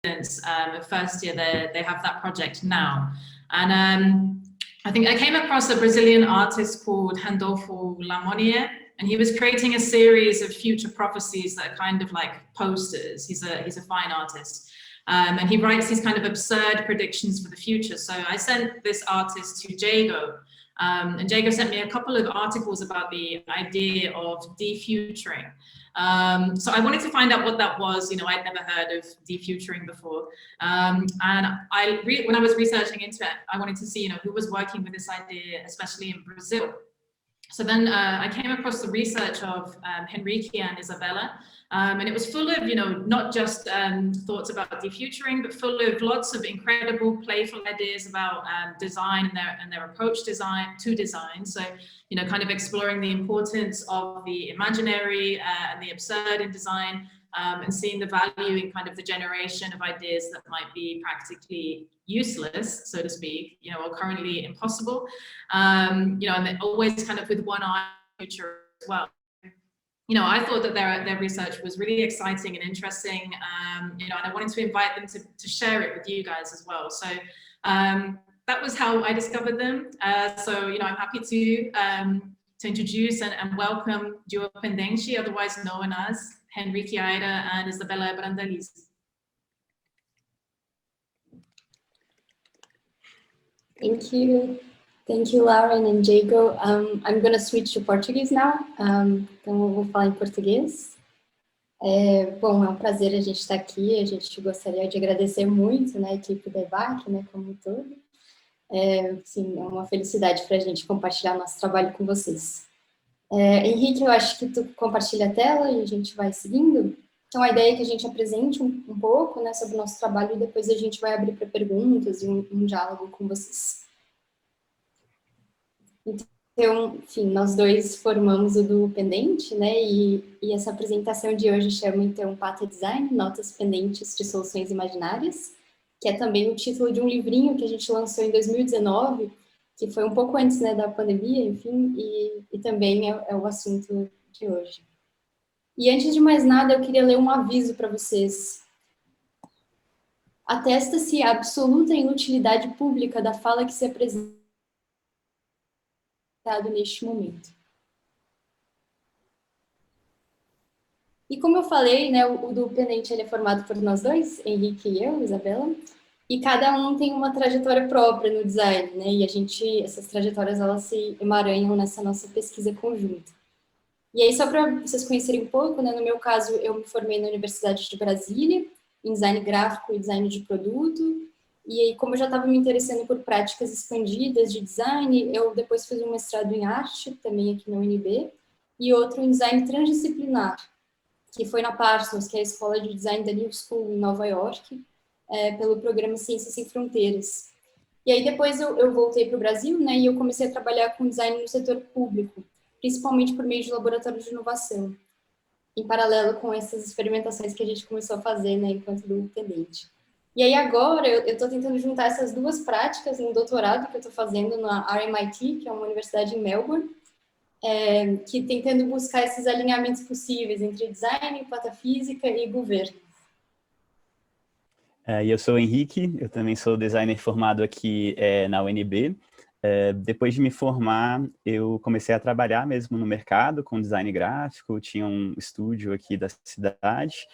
first year, they have that project now. And I think I came across a Brazilian artist called Randolfo Lamonier, and he was creating a series of future prophecies that are kind of like posters. He's a fine artist. And he writes these kind of absurd predictions for the future. So I sent this artist to Jago, and Jago sent me a couple of articles about the idea of defuturing. So I wanted to find out what that was. You know, I'd never heard of defuturing before. And when I was researching into it, I wanted to see, you know, who was working with this idea, especially in Brazil. So then I came across the research of Henrique and Isabella, and it was full of, you know, not just thoughts about defuturing, but full of lots of incredible, playful ideas about design and their approach to design. So, you know, kind of exploring the importance of the imaginary and the absurd in design, and seeing the value in kind of the generation of ideas that might be practically useless, so to speak, you know, or currently impossible, you know, and then always kind of with one eye on the future as well. You know, I thought that their research was really exciting and interesting, you know, and I wanted to invite them to share it with you guys as well. So that was how I discovered them. So, you know, I'm happy to introduce and welcome Duo Pendente, otherwise known as Henrique Aira and Isabella Brandalize. Thank you. Thank you, Lauren and Jago. I'm going to switch to Portuguese now. Então, eu vou falar em português. Bom, é um prazer a gente estar aqui. A gente gostaria de agradecer muito, né, a equipe da EBAC, né, como um todo. Sim, é uma felicidade para a gente compartilhar nosso trabalho com vocês. Henrique, eu acho que tu compartilha a tela e a gente vai seguindo. Então, a ideia é que a gente apresente um pouco, né, sobre o nosso trabalho e depois a gente vai abrir para perguntas e um diálogo com vocês. Então, enfim, nós dois formamos o Duo Pendente, né, e essa apresentação de hoje chama, então, Pata Design, Notas Pendentes de Soluções Imaginárias, que é também o título de um livrinho que a gente lançou em 2019, que foi um pouco antes, né, da pandemia, enfim, e também é o assunto de hoje. E antes de mais nada, eu queria ler um aviso para vocês. Atesta-se a absoluta inutilidade pública da fala que se apresenta neste momento. E como eu falei, né, o Duo Pendente ele é formado por nós dois, Henrique e eu, Isabela, e cada um tem uma trajetória própria no design, né, e essas trajetórias elas se emaranham nessa nossa pesquisa conjunta. E aí, só para vocês conhecerem um pouco, né, no meu caso, eu me formei na Universidade de Brasília, em design gráfico e design de produto, e aí, como eu já estava me interessando por práticas expandidas de design, eu depois fiz um mestrado em arte, também aqui na UNB, e outro em design transdisciplinar, que foi na Parsons, que é a escola de design da New School, em Nova York, pelo programa Ciências Sem Fronteiras. E aí, depois eu voltei para o Brasil, né, e eu comecei a trabalhar com design no setor público, principalmente por meio de laboratórios de inovação, em paralelo com essas experimentações que a gente começou a fazer, né, enquanto Duo Pendente. E aí agora eu estou tentando juntar essas duas práticas no doutorado que eu estou fazendo na RMIT, que é uma universidade em Melbourne, que tentando buscar esses alinhamentos possíveis entre design, patafísica e governo. Eu sou o Henrique, eu também sou designer formado aqui na UNB. Depois de me formar, eu comecei a trabalhar mesmo no mercado com design gráfico, tinha um estúdio aqui da cidade,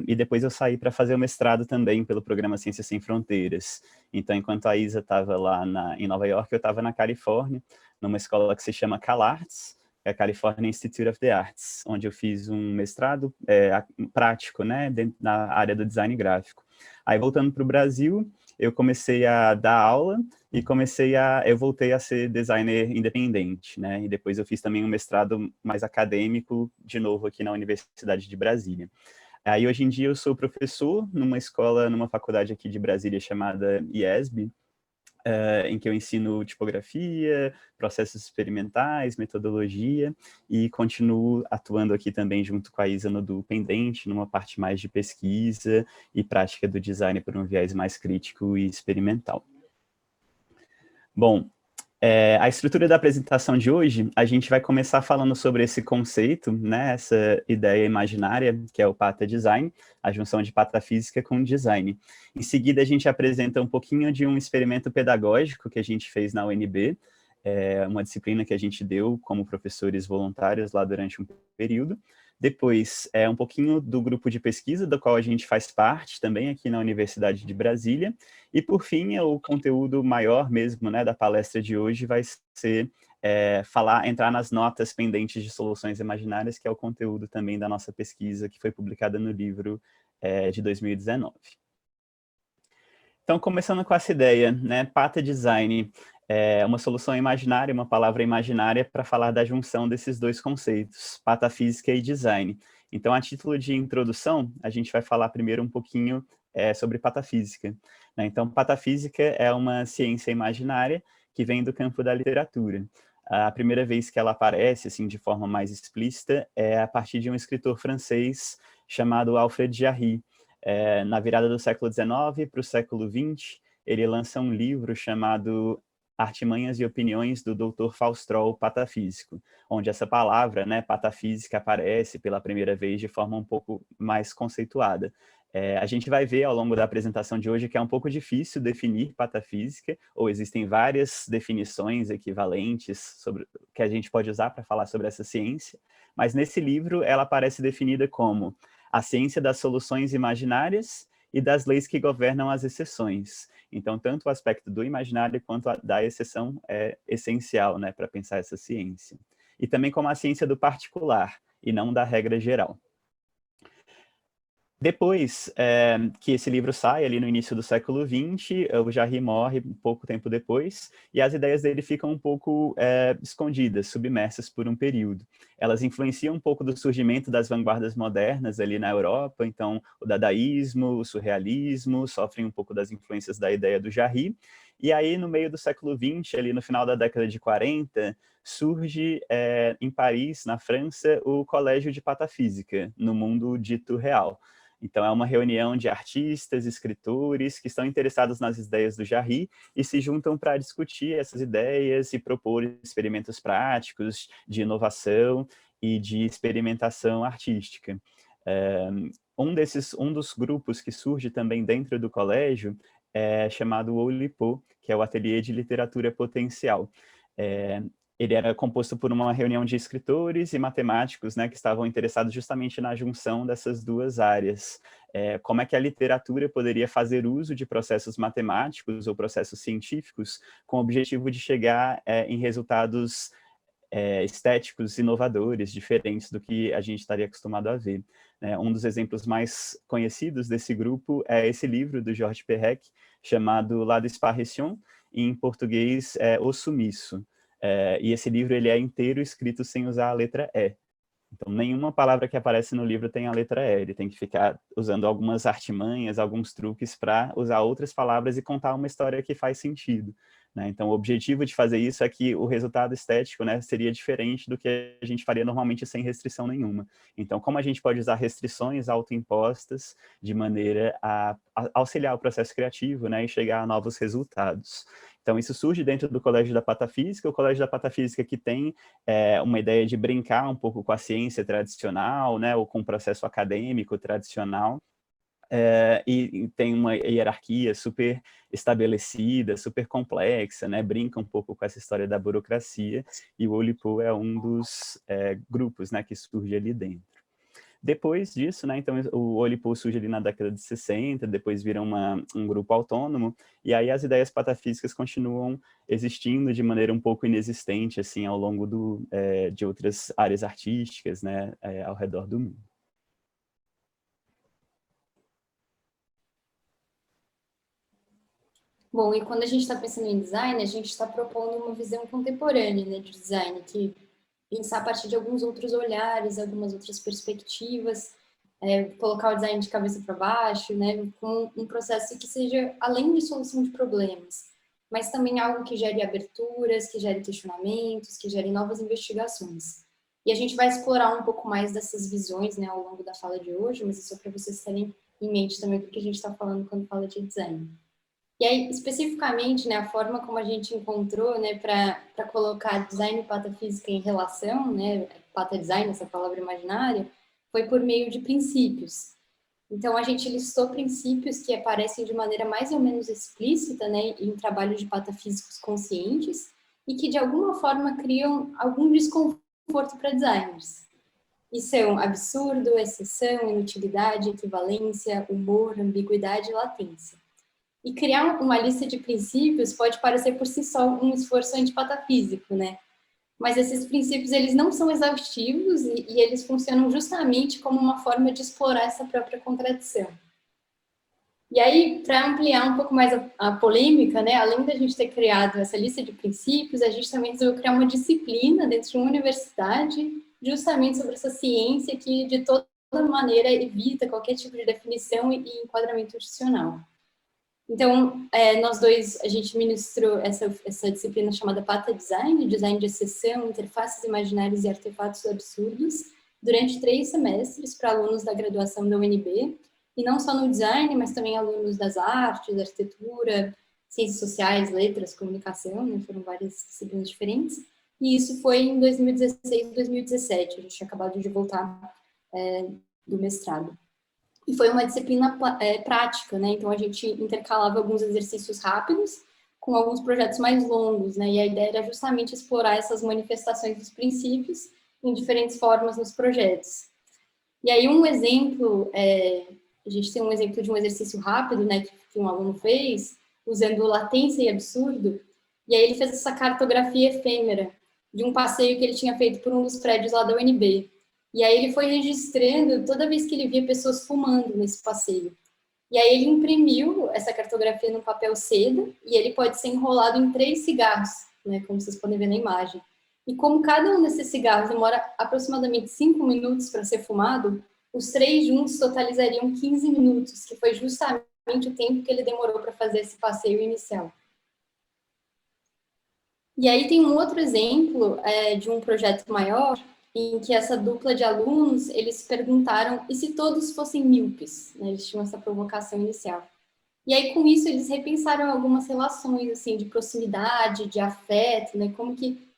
e depois eu saí para fazer o mestrado também pelo programa Ciências Sem Fronteiras. Então, enquanto a Isa estava lá em Nova York, eu estava na Califórnia, numa escola que se chama CalArts, é a California Institute of the Arts, onde eu fiz um mestrado prático, né, na área do design gráfico. Aí, voltando para o Brasil, eu comecei a dar aula e eu voltei a ser designer independente, né? E depois eu fiz também um mestrado mais acadêmico, de novo aqui na Universidade de Brasília. Aí hoje em dia eu sou professor numa faculdade aqui de Brasília chamada IESB, em que eu ensino tipografia, processos experimentais, metodologia, e continuo atuando aqui também junto com a Isa no Duo Pendente, numa parte mais de pesquisa e prática do design por um viés mais crítico e experimental. Bom, A estrutura da apresentação de hoje, a gente vai começar falando sobre esse conceito, né, essa ideia imaginária, que é o Pata Design, a junção de patafísica com design. Em seguida, a gente apresenta um pouquinho de um experimento pedagógico que a gente fez na UNB, uma disciplina que a gente deu como professores voluntários lá durante um período. Depois, um pouquinho do grupo de pesquisa, do qual a gente faz parte também aqui na Universidade de Brasília. E, por fim, o conteúdo maior mesmo, né, da palestra de hoje vai ser entrar nas notas pendentes de soluções imaginárias, que é o conteúdo também da nossa pesquisa, que foi publicada no livro de 2019. Então, começando com essa ideia, né, Pata Design é uma solução imaginária, uma palavra imaginária para falar da junção desses dois conceitos, patafísica e design. Então, a título de introdução, a gente vai falar primeiro um pouquinho sobre patafísica, né? Então, patafísica é uma ciência imaginária que vem do campo da literatura. A primeira vez que ela aparece, assim, de forma mais explícita, é a partir de um escritor francês chamado Alfred Jarry. Na virada do século XIX para o século XX, ele lança um livro chamado Artimanhas e Opiniões do Dr. Faustrol Patafísico, onde essa palavra, né, patafísica, aparece pela primeira vez de forma um pouco mais conceituada. A gente vai ver ao longo da apresentação de hoje que é um pouco difícil definir patafísica, ou existem várias definições equivalentes que a gente pode usar para falar sobre essa ciência, mas nesse livro ela aparece definida como a ciência das soluções imaginárias e das leis que governam as exceções. Então, tanto o aspecto do imaginário quanto da exceção é essencial, né, para pensar essa ciência. E também como a ciência do particular, e não da regra geral. Depois que esse livro sai, ali no início do século XX, o Jarry morre um pouco tempo depois, e as ideias dele ficam um pouco escondidas, submersas por um período. Elas influenciam um pouco do surgimento das vanguardas modernas ali na Europa, então o dadaísmo, o surrealismo, sofrem um pouco das influências da ideia do Jarry, e aí no meio do século XX, ali no final da década de 40, surge em Paris, na França, o Colégio de Patafísica, no mundo dito real. Então, é uma reunião de artistas, escritores, que estão interessados nas ideias do Jarry e se juntam para discutir essas ideias e propor experimentos práticos de inovação e de experimentação artística. Um dos grupos que surge também dentro do colégio é chamado Oulipo, que é o Ateliê de Literatura Potencial. Ele era composto por uma reunião de escritores e matemáticos, né, que estavam interessados justamente na junção dessas duas áreas. Como é que a literatura poderia fazer uso de processos matemáticos ou processos científicos com o objetivo de chegar em resultados estéticos inovadores, diferentes do que a gente estaria acostumado a ver. Um dos exemplos mais conhecidos desse grupo é esse livro do Georges Perec, chamado La Disparition, em português O Sumiço. E esse livro ele é inteiro escrito sem usar a letra E. Então, nenhuma palavra que aparece no livro tem a letra E. Ele tem que ficar usando algumas artimanhas, alguns truques para usar outras palavras e contar uma história que faz sentido, né? Então, o objetivo de fazer isso é que o resultado estético, né, seria diferente do que a gente faria normalmente sem restrição nenhuma. Então, como a gente pode usar restrições autoimpostas de maneira a auxiliar o processo criativo, né, e chegar a novos resultados. Então, isso surge dentro do Colégio da Patafísica, o Colégio da Patafísica que tem uma ideia de brincar um pouco com a ciência tradicional, né, ou com o processo acadêmico tradicional, e tem uma hierarquia super estabelecida, super complexa, né, brinca um pouco com essa história da burocracia, e o Oulipo é um dos grupos, né, que surge ali dentro. Depois disso, né, então o Oulipo surge ali na década de 60, depois vira um grupo autônomo, e aí as ideias patafísicas continuam existindo de maneira um pouco inexistente, assim, ao longo de outras áreas artísticas, né, ao redor do mundo. Bom, e quando a gente está pensando em design, a gente está propondo uma visão contemporânea, né, de design, que pensar a partir de alguns outros olhares, algumas outras perspectivas, colocar o design de cabeça para baixo, né, com um processo que seja além de solução de problemas, mas também algo que gere aberturas, que gere questionamentos, que gere novas investigações. E a gente vai explorar um pouco mais dessas visões, né, ao longo da fala de hoje, mas é só para vocês terem em mente também o que a gente está falando quando fala de design. E aí, especificamente, né, a forma como a gente encontrou, né, para colocar design e patafísica em relação, né, pata-design, essa palavra imaginária, foi por meio de princípios. Então, a gente listou princípios que aparecem de maneira mais ou menos explícita, né, em trabalhos de patafísicos conscientes e que, de alguma forma, criam algum desconforto para designers. E são absurdo, exceção, inutilidade, equivalência, humor, ambiguidade e latência. E criar uma lista de princípios pode parecer por si só um esforço antipatafísico, né? Mas esses princípios, eles não são exaustivos e eles funcionam justamente como uma forma de explorar essa própria contradição. E aí, para ampliar um pouco mais a polêmica, né, além da gente ter criado essa lista de princípios, a gente também resolveu criar uma disciplina dentro de uma universidade justamente sobre essa ciência que, de toda maneira, evita qualquer tipo de definição e enquadramento institucional. Então, nós dois, a gente ministrou essa disciplina chamada Pata Design, Design de Exceção, Interfaces Imaginárias e Artefatos Absurdos, durante 3 semestres para alunos da graduação da UNB, e não só no design, mas também alunos das artes, arquitetura, ciências sociais, letras, comunicação, né? Foram várias disciplinas diferentes, e isso foi em 2016 e 2017, a gente tinha acabado de voltar do mestrado. E foi uma disciplina prática, né? Então, a gente intercalava alguns exercícios rápidos com alguns projetos mais longos, né? E a ideia era justamente explorar essas manifestações dos princípios em diferentes formas nos projetos. E aí, um exemplo, a gente tem um exemplo de um exercício rápido, né? Que um aluno fez, usando latência e absurdo. E aí, ele fez essa cartografia efêmera de um passeio que ele tinha feito por um dos prédios lá da UNB. E aí ele foi registrando toda vez que ele via pessoas fumando nesse passeio. E aí ele imprimiu essa cartografia no papel seda e ele pode ser enrolado em 3 cigarros, né, como vocês podem ver na imagem. E como cada um desses cigarros demora aproximadamente 5 minutos para ser fumado, os 3 juntos totalizariam 15 minutos, que foi justamente o tempo que ele demorou para fazer esse passeio inicial. E aí tem um outro exemplo de um projeto maior, em que essa dupla de alunos, eles perguntaram, e se todos fossem míopes? Né? Eles tinham essa provocação inicial. E aí, com isso, eles repensaram algumas relações, assim, de proximidade, de afeto, né?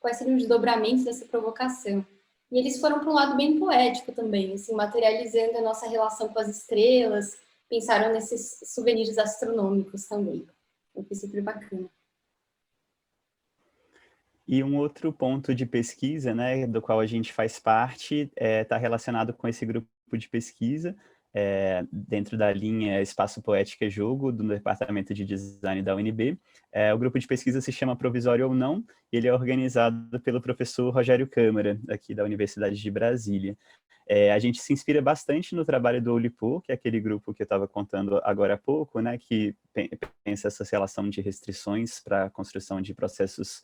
Quais seriam os desdobramentos dessa provocação. E eles foram para um lado bem poético também, assim, materializando a nossa relação com as estrelas, pensaram nesses souvenirs astronômicos também. Foi super bacana. E um outro ponto de pesquisa, né, do qual a gente faz parte, está relacionado com esse grupo de pesquisa, dentro da linha Espaço Poética Jogo, do Departamento de Design da UNB. O grupo de pesquisa se chama Provisório ou Não, e ele é organizado pelo professor Rogério Câmara, aqui da Universidade de Brasília. A gente se inspira bastante no trabalho do Oulipo, que é aquele grupo que eu estava contando agora há pouco, né, que pensa essa relação de restrições para a construção de processos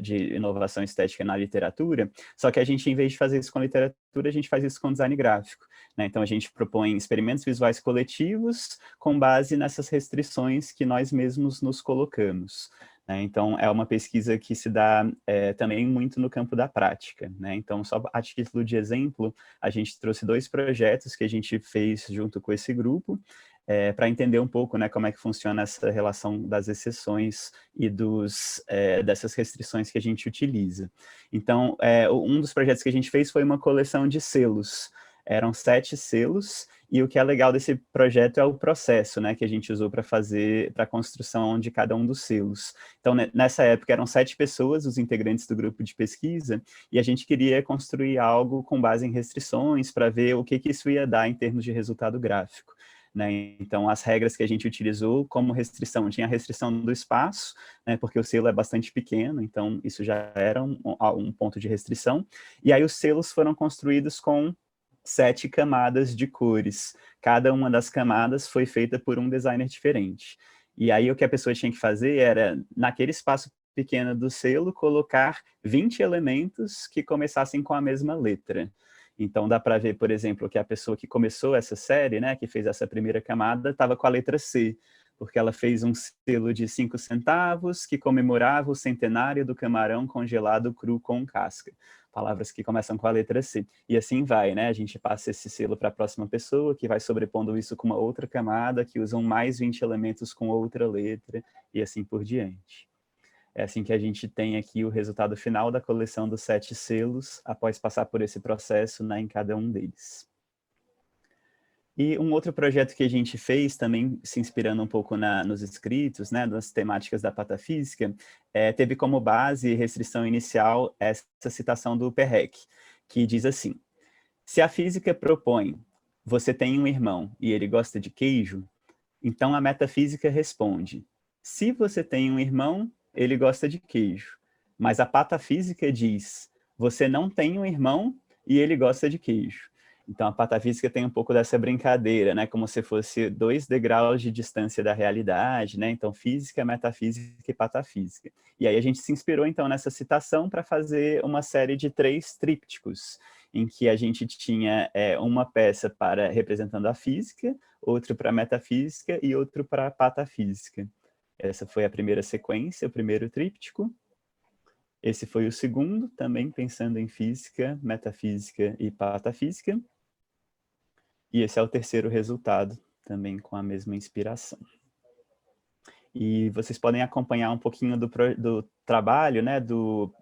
de inovação estética na literatura, só que a gente, em vez de fazer isso com literatura, a gente faz isso com design gráfico, né? Então, a gente propõe experimentos visuais coletivos com base nessas restrições que nós mesmos nos colocamos. Então, é uma pesquisa que se dá também muito no campo da prática, né? Então, só a título de exemplo, a gente trouxe 2 projetos que a gente fez junto com esse grupo, para entender um pouco, né, como é que funciona essa relação das exceções e dessas restrições que a gente utiliza. Então, um dos projetos que a gente fez foi uma coleção de selos. Eram 7 selos, e o que é legal desse projeto é o processo, né, que a gente usou para fazer, para a construção de cada um dos selos. Então, nessa época, eram 7 pessoas, os integrantes do grupo de pesquisa, e a gente queria construir algo com base em restrições para ver o que isso ia dar em termos de resultado gráfico. Né? Então, as regras que a gente utilizou como restrição, tinha a restrição do espaço, né, porque o selo é bastante pequeno, então isso já era um ponto de restrição, e aí os selos foram construídos com 7 camadas de cores. Cada uma das camadas foi feita por um designer diferente. E aí o que a pessoa tinha que fazer era, naquele espaço pequeno do selo, colocar 20 elementos que começassem com a mesma letra. Então, dá para ver, por exemplo, que a pessoa que começou essa série, né, que fez essa primeira camada, estava com a letra C, porque ela fez um selo de 5 centavos que comemorava o centenário do camarão congelado cru com casca. palavras que começam com a letra C. E assim vai, né? A gente passa esse selo para a próxima pessoa, que vai sobrepondo isso com uma outra camada, que usam mais 20 elementos com outra letra, e assim por diante. É assim que a gente tem aqui o resultado final da coleção dos 7 selos, após passar por esse processo, né, em cada um deles. E um outro projeto que a gente fez, também se inspirando um pouco nos escritos, né, das temáticas da patafísica, teve como base e restrição inicial essa citação do Perrec, que diz assim: se a física propõe, você tem um irmão e ele gosta de queijo, então a metafísica responde, se você tem um irmão, ele gosta de queijo. Mas a patafísica diz, você não tem um irmão e ele gosta de queijo. Então, a patafísica tem um pouco dessa brincadeira, né? Como se fosse 2 degraus de distância da realidade, né? Então, física, metafísica e patafísica. E aí a gente se inspirou, então, nessa citação para fazer uma série de 3 trípticos, em que a gente tinha uma peça para representando a física, outro para a metafísica e outro para a patafísica. Essa foi a primeira sequência, o primeiro tríptico. Esse foi o segundo, também pensando em física, metafísica e patafísica. E esse é o terceiro resultado, também com a mesma inspiração. E vocês podem acompanhar um pouquinho do trabalho, né,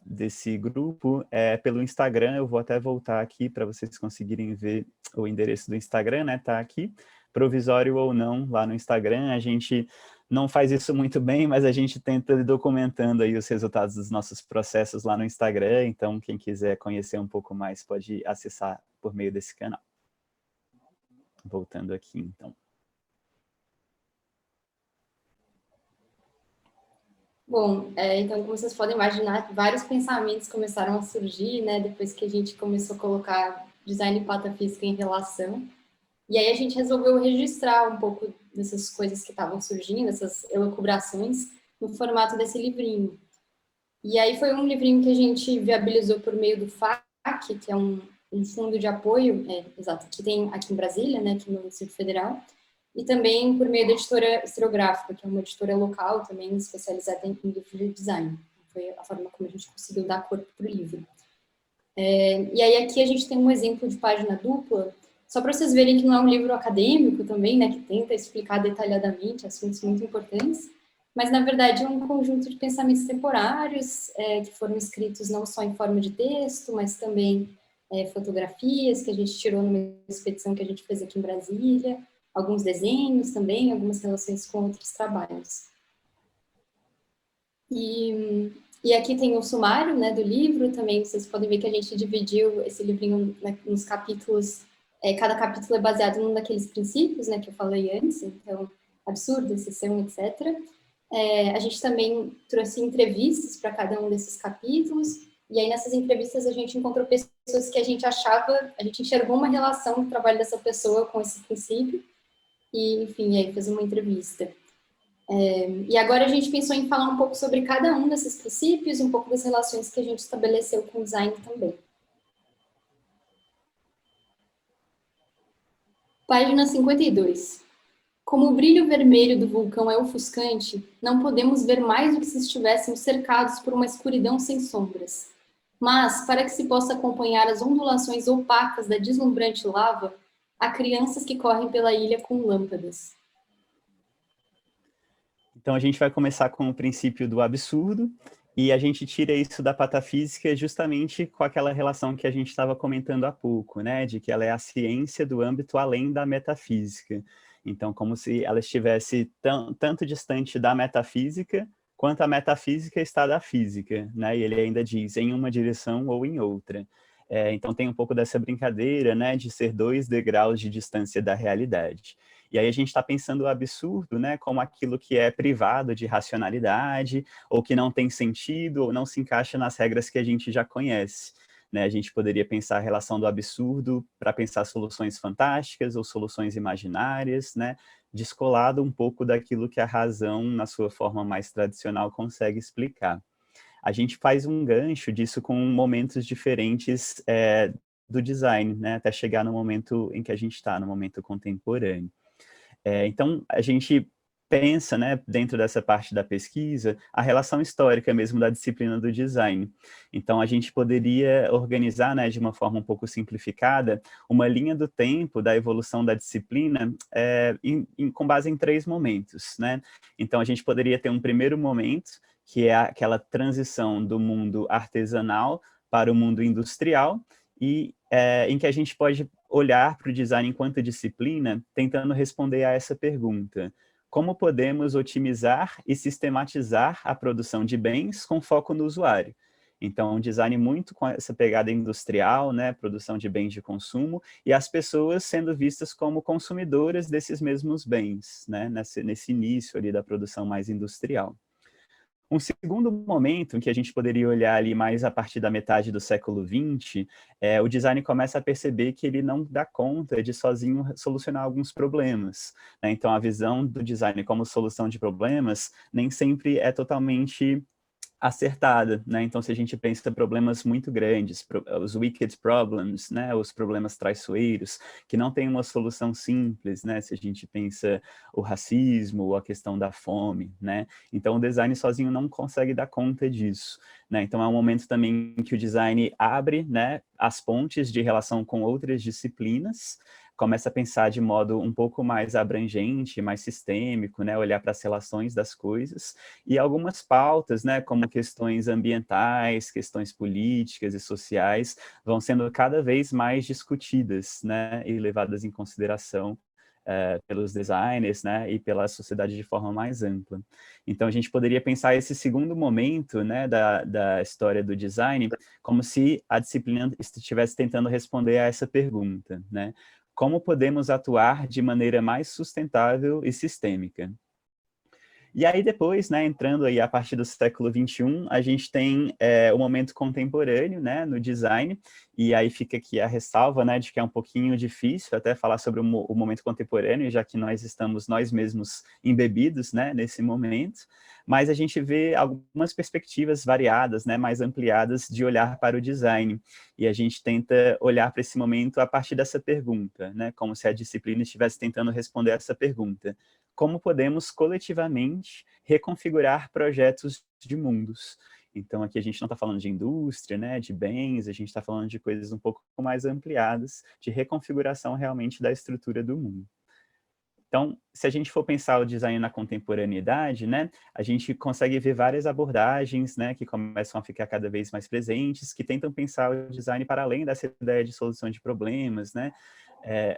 desse grupo pelo Instagram. Eu vou até voltar aqui para vocês conseguirem ver o endereço do Instagram, né, tá aqui. Provisório ou não, lá no Instagram. A gente não faz isso muito bem, mas a gente tenta ir documentando aí os resultados dos nossos processos lá no Instagram. Então, quem quiser conhecer um pouco mais pode acessar por meio desse canal. Voltando aqui, então. Bom, então, como vocês podem imaginar, vários pensamentos começaram a surgir, né, depois que a gente começou a colocar design e patafísica em relação. E aí a gente resolveu registrar um pouco dessas coisas que estavam surgindo, essas elucubrações, no formato desse livrinho. E aí foi um livrinho que a gente viabilizou por meio do FAC, que é um fundo de apoio, exato, que tem aqui em Brasília, né, aqui no Distrito Federal, e também por meio da editora Estereográfica, que é uma editora local também especializada em indústria de design. Foi a forma como a gente conseguiu dar corpo para o livro. E aí aqui a gente tem um exemplo de página dupla, só para vocês verem que não é um livro acadêmico também, né, que tenta explicar detalhadamente assuntos muito importantes, mas na verdade é um conjunto de pensamentos temporários que foram escritos não só em forma de texto, mas também fotografias que a gente tirou numa expedição que a gente fez aqui em Brasília, alguns desenhos também, algumas relações com outros trabalhos. E aqui tem o sumário, né, do livro, também vocês podem ver que a gente dividiu esse livrinho nos capítulos, cada capítulo é baseado num daqueles princípios, né, que eu falei antes, então, absurdo, exceção, etc. A gente também trouxe entrevistas para cada um desses capítulos, e aí nessas entrevistas a gente encontrou pessoas que a gente enxergou uma relação do trabalho dessa pessoa com esse princípio, e, enfim, aí fez uma entrevista. E agora a gente pensou em falar um pouco sobre cada um desses princípios, um pouco das relações que a gente estabeleceu com o design também. Página 52. Como o brilho vermelho do vulcão é ofuscante, não podemos ver mais do que se estivéssemos cercados por uma escuridão sem sombras. Mas, para que se possa acompanhar as ondulações opacas da deslumbrante lava, há crianças que correm pela ilha com lâmpadas. Então, a gente vai começar com o princípio do absurdo, e a gente tira isso da patafísica justamente com aquela relação que a gente estava comentando há pouco, né? De que ela é a ciência do âmbito além da metafísica. Então, como se ela estivesse tanto distante da metafísica, quanto a metafísica está da física, né? E ele ainda diz, em uma direção ou em outra. Então, tem um pouco dessa brincadeira, né? De ser 2 degraus de distância da realidade. E aí a gente está pensando o absurdo, né, como aquilo que é privado de racionalidade, ou que não tem sentido, ou não se encaixa nas regras que a gente já conhece. Né? A gente poderia pensar a relação do absurdo para pensar soluções fantásticas ou soluções imaginárias, né, descolado um pouco daquilo que a razão, na sua forma mais tradicional, consegue explicar. A gente faz um gancho disso com momentos diferentes do design, né, até chegar no momento em que a gente está, no momento contemporâneo. Então, a gente pensa, né, dentro dessa parte da pesquisa, a relação histórica mesmo da disciplina do design. Então, a gente poderia organizar, né, de uma forma um pouco simplificada, uma linha do tempo da evolução da disciplina com base em 3 momentos, né? Então, a gente poderia ter um primeiro momento, que é aquela transição do mundo artesanal para o mundo industrial, e em que a gente pode olhar para o design enquanto disciplina, tentando responder a essa pergunta: como podemos otimizar e sistematizar a produção de bens com foco no usuário? Então, um design muito com essa pegada industrial, né, produção de bens de consumo, e as pessoas sendo vistas como consumidoras desses mesmos bens, né, nesse início ali da produção mais industrial. Um segundo momento em que a gente poderia olhar ali mais a partir da metade do século XX, o design começa a perceber que ele não dá conta de sozinho solucionar alguns problemas, né? Então, a visão do design como solução de problemas nem sempre é totalmente acertada, né? Então, se a gente pensa em problemas muito grandes, os wicked problems, né? Os problemas traiçoeiros, que não tem uma solução simples, né? Se a gente pensa o racismo ou a questão da fome, né? Então, o design sozinho não consegue dar conta disso, né? Então, é um momento também que o design abre, né, as pontes de relação com outras disciplinas, começa a pensar de modo um pouco mais abrangente, mais sistêmico, né? Olhar para as relações das coisas, e algumas pautas, né, como questões ambientais, questões políticas e sociais, vão sendo cada vez mais discutidas, né, e levadas em consideração pelos designers, né, e pela sociedade de forma mais ampla. Então, a gente poderia pensar esse segundo momento, né, da história do design como se a disciplina estivesse tentando responder a essa pergunta, né? Como podemos atuar de maneira mais sustentável e sistêmica? E aí depois, né, entrando aí a partir do século XXI, a gente tem o momento contemporâneo, né, no design, e aí fica aqui a ressalva, né, de que é um pouquinho difícil até falar sobre o momento contemporâneo, já que nós estamos nós mesmos embebidos, né, nesse momento, mas a gente vê algumas perspectivas variadas, né, mais ampliadas de olhar para o design, e a gente tenta olhar para esse momento a partir dessa pergunta, né, como se a disciplina estivesse tentando responder essa pergunta: como podemos coletivamente reconfigurar projetos de mundos. Então, aqui a gente não está falando de indústria, né, de bens, a gente está falando de coisas um pouco mais ampliadas, de reconfiguração realmente da estrutura do mundo. Então, se a gente for pensar o design na contemporaneidade, né, a gente consegue ver várias abordagens, né, que começam a ficar cada vez mais presentes, que tentam pensar o design para além dessa ideia de solução de problemas, né,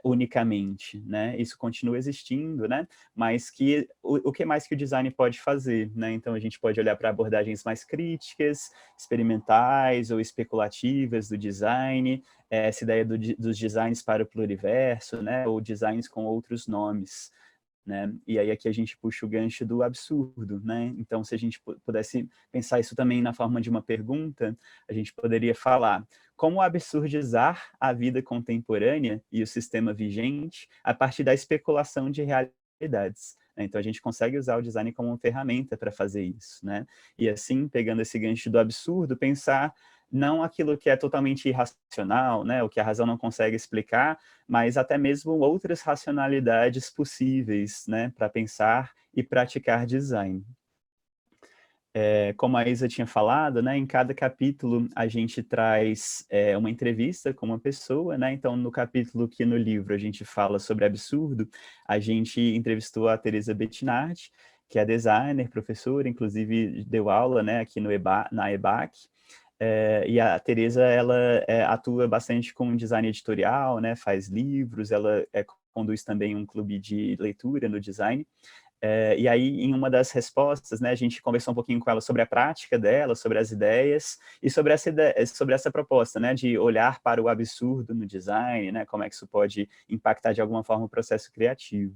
unicamente, né? Isso continua existindo, né? Mas que o que mais que o design pode fazer, né? Então, a gente pode olhar para abordagens mais críticas, experimentais ou especulativas do design, essa ideia dos designs para o pluriverso, né? Ou designs com outros nomes, né? E aí aqui a gente puxa o gancho do absurdo, né? Então, se a gente pudesse pensar isso também na forma de uma pergunta, a gente poderia falar: como absurdizar a vida contemporânea e o sistema vigente a partir da especulação de realidades? Então, a gente consegue usar o design como uma ferramenta para fazer isso, né? E assim, pegando esse gancho do absurdo, pensar não aquilo que é totalmente irracional, né? O que a razão não consegue explicar, mas até mesmo outras racionalidades possíveis, né, para pensar e praticar design. Como a Isa tinha falado, né, em cada capítulo a gente traz uma entrevista com uma pessoa, né? Então, no capítulo que no livro a gente fala sobre absurdo, a gente entrevistou a Teresa Bettinardi, que é designer, professora, inclusive deu aula, né, aqui na EBAC. E a Teresa, ela atua bastante com design editorial, né, faz livros, ela conduz também um clube de leitura no design. E aí, em uma das respostas, né, a gente conversou um pouquinho com ela sobre a prática dela, sobre as ideias, e sobre essa proposta, né, de olhar para o absurdo no design, né, como é que isso pode impactar de alguma forma o processo criativo.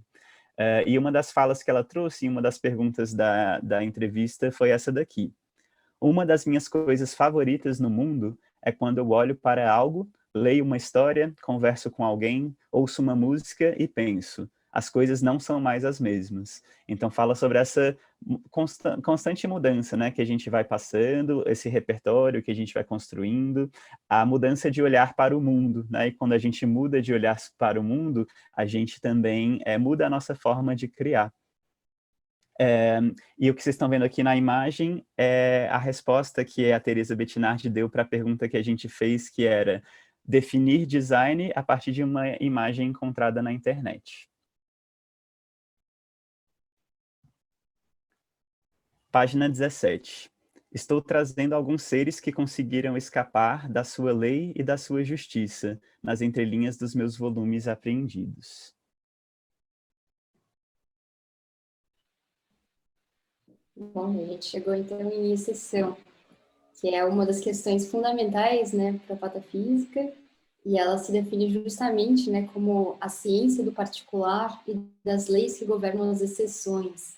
E uma das falas que ela trouxe, uma das perguntas da entrevista foi essa daqui: uma das minhas coisas favoritas no mundo é quando eu olho para algo, leio uma história, converso com alguém, ouço uma música e penso: as coisas não são mais as mesmas. Então, fala sobre essa constante mudança, né, que a gente vai passando, esse repertório que a gente vai construindo, a mudança de olhar para o mundo, né? E quando a gente muda de olhar para o mundo, a gente também muda a nossa forma de criar. E o que vocês estão vendo aqui na imagem é a resposta que a Teresa Bettinardi deu para a pergunta que a gente fez, que era definir design a partir de uma imagem encontrada na internet. Página 17. Estou trazendo alguns seres que conseguiram escapar da sua lei e da sua justiça, nas entrelinhas dos meus volumes apreendidos. Bom, a gente chegou então em exceção, que é uma das questões fundamentais, né, para a patafísica, e ela se define justamente, né, como a ciência do particular e das leis que governam as exceções,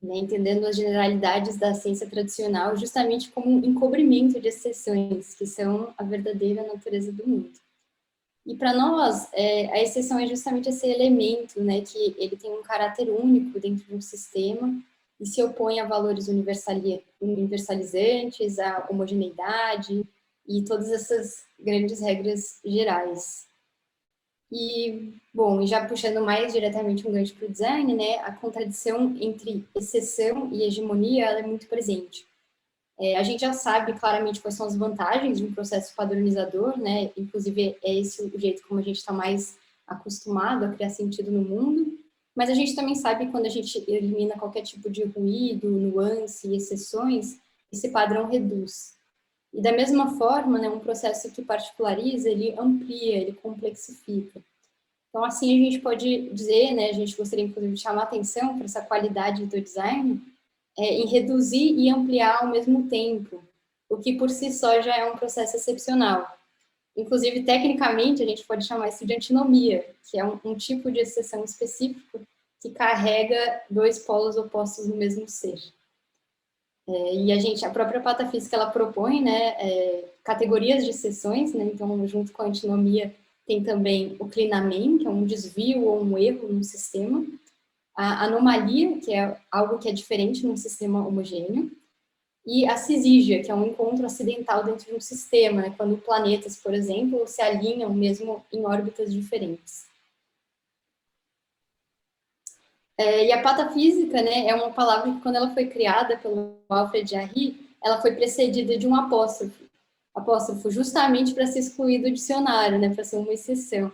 né, entendendo as generalidades da ciência tradicional justamente como um encobrimento de exceções, que são a verdadeira natureza do mundo. E para nós, a exceção é justamente esse elemento, né, que ele tem um caráter único dentro de um sistema e se opõe a valores universalizantes, à homogeneidade e todas essas grandes regras gerais. E, bom, já puxando mais diretamente um gancho para o design, né, a contradição entre exceção e hegemonia ela é muito presente. A gente já sabe claramente quais são as vantagens de um processo padronizador, né? Inclusive, é esse o jeito como a gente está mais acostumado a criar sentido no mundo, mas a gente também sabe que quando a gente elimina qualquer tipo de ruído, nuance e exceções, esse padrão reduz. E da mesma forma, né, um processo que particulariza, ele amplia, ele complexifica. Então, assim, a gente pode dizer, né, a gente gostaria, inclusive, de chamar atenção para essa qualidade do design, em reduzir e ampliar ao mesmo tempo, o que por si só já é um processo excepcional. Inclusive, tecnicamente, a gente pode chamar isso de antinomia, que é um tipo de exceção específico que carrega dois polos opostos no mesmo ser. E a própria patafísica, ela propõe, né, categorias de exceções, né, então, junto com a antinomia, tem também o clinamem, que é um desvio ou um erro no sistema, a anomalia, que é algo que é diferente num sistema homogêneo, e a cisígia, que é um encontro acidental dentro de um sistema, né, quando planetas, por exemplo, se alinham mesmo em órbitas diferentes. E a patafísica, né, é uma palavra que, quando ela foi criada pelo Alfred Jarry, ela foi precedida de um apóstrofo justamente para ser excluído do dicionário, né, para ser uma exceção.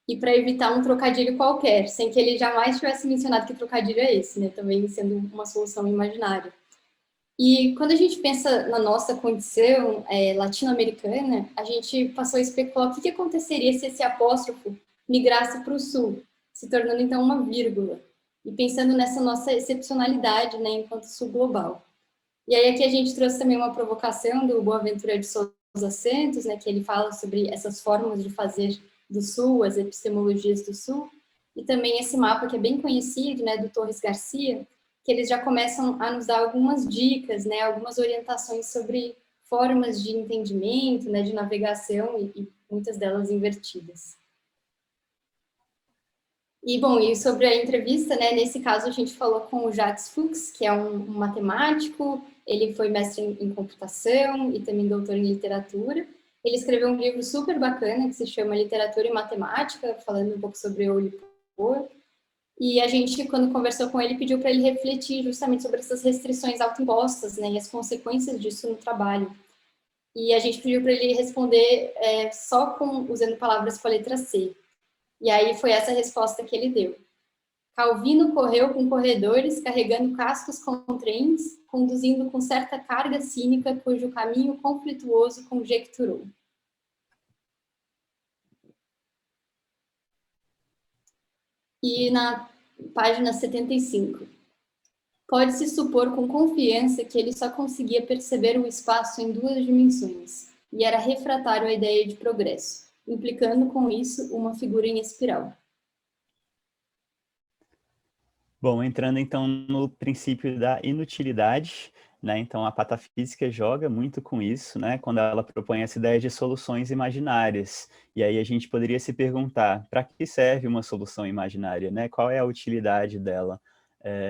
E para evitar um trocadilho qualquer, sem que ele jamais tivesse mencionado que trocadilho é esse, né? Também sendo uma solução imaginária. E quando a gente pensa na nossa condição latino-americana, a gente passou a especular o que aconteceria se esse apóstrofo migrasse para o sul, se tornando então uma vírgula. E pensando nessa nossa excepcionalidade, né, enquanto sul global. E aí aqui a gente trouxe também uma provocação do Boaventura de Souza Santos, né, que ele fala sobre essas formas de fazer do Sul, as epistemologias do Sul, e também esse mapa que é bem conhecido, né, do Torres Garcia, que eles já começam a nos dar algumas dicas, né, algumas orientações sobre formas de entendimento, né, de navegação e muitas delas invertidas. E, bom, e sobre a entrevista, né, nesse caso a gente falou com o Jacques Fuchs, que é um matemático, ele foi mestre em computação e também doutor em literatura. Ele escreveu um livro super bacana que se chama Literatura e Matemática, falando um pouco sobre Oulipo. E a gente, quando conversou com ele, pediu para ele refletir justamente sobre essas restrições autoimpostas, né, e as consequências disso no trabalho. E a gente pediu para ele responder só usando palavras com a letra C. E aí foi essa a resposta que ele deu. Calvino correu com corredores, carregando cascos com trens, conduzindo com certa carga cínica, cujo caminho conflituoso conjecturou. E na página 75. Pode-se supor com confiança que ele só conseguia perceber o espaço em duas dimensões, e era refratário à ideia de progresso, implicando com isso uma figura em espiral. Bom, entrando então no princípio da inutilidade, né? Então a patafísica joga muito com isso, né? Quando ela propõe essa ideia de soluções imaginárias. E aí a gente poderia se perguntar, para que serve uma solução imaginária, né? Qual é a utilidade dela?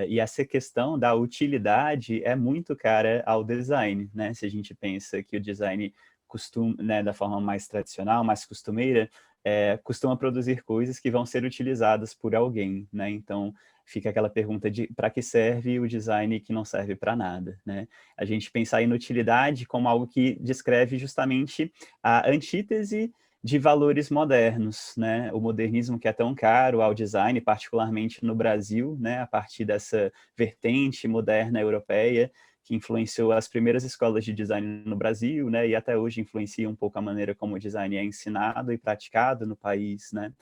E essa questão da utilidade é muito cara ao design, né? Se a gente pensa que o design costuma, né, da forma mais tradicional, mais costumeira, costuma produzir coisas que vão ser utilizadas por alguém, né? Então, fica aquela pergunta de para que serve o design que não serve para nada, né? A gente pensar a inutilidade como algo que descreve justamente a antítese de valores modernos, né? O modernismo que é tão caro ao design, particularmente no Brasil, né? A partir dessa vertente moderna europeia, que influenciou as primeiras escolas de design no Brasil, né? E até hoje influencia um pouco a maneira como o design é ensinado e praticado no país, né?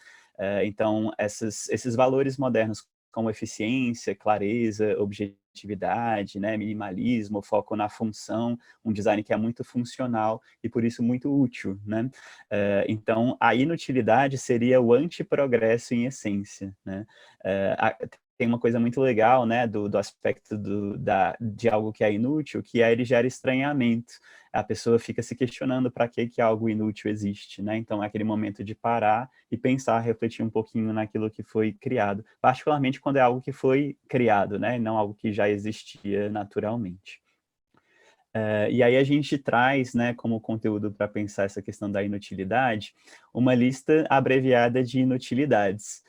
Então, esses valores modernos como eficiência, clareza, objetividade, né, minimalismo, foco na função, um design que é muito funcional e por isso muito útil, né? Então, a inutilidade seria o antiprogresso em essência, né? Tem uma coisa muito legal, né, do aspecto de algo que é inútil, que é ele gera estranhamento. A pessoa fica se questionando para que algo inútil existe, né? Então, é aquele momento de parar e pensar, refletir um pouquinho naquilo que foi criado, particularmente quando é algo que foi criado, né? E não algo que já existia naturalmente. E aí a gente traz, né, como conteúdo para pensar essa questão da inutilidade, uma lista abreviada de inutilidades,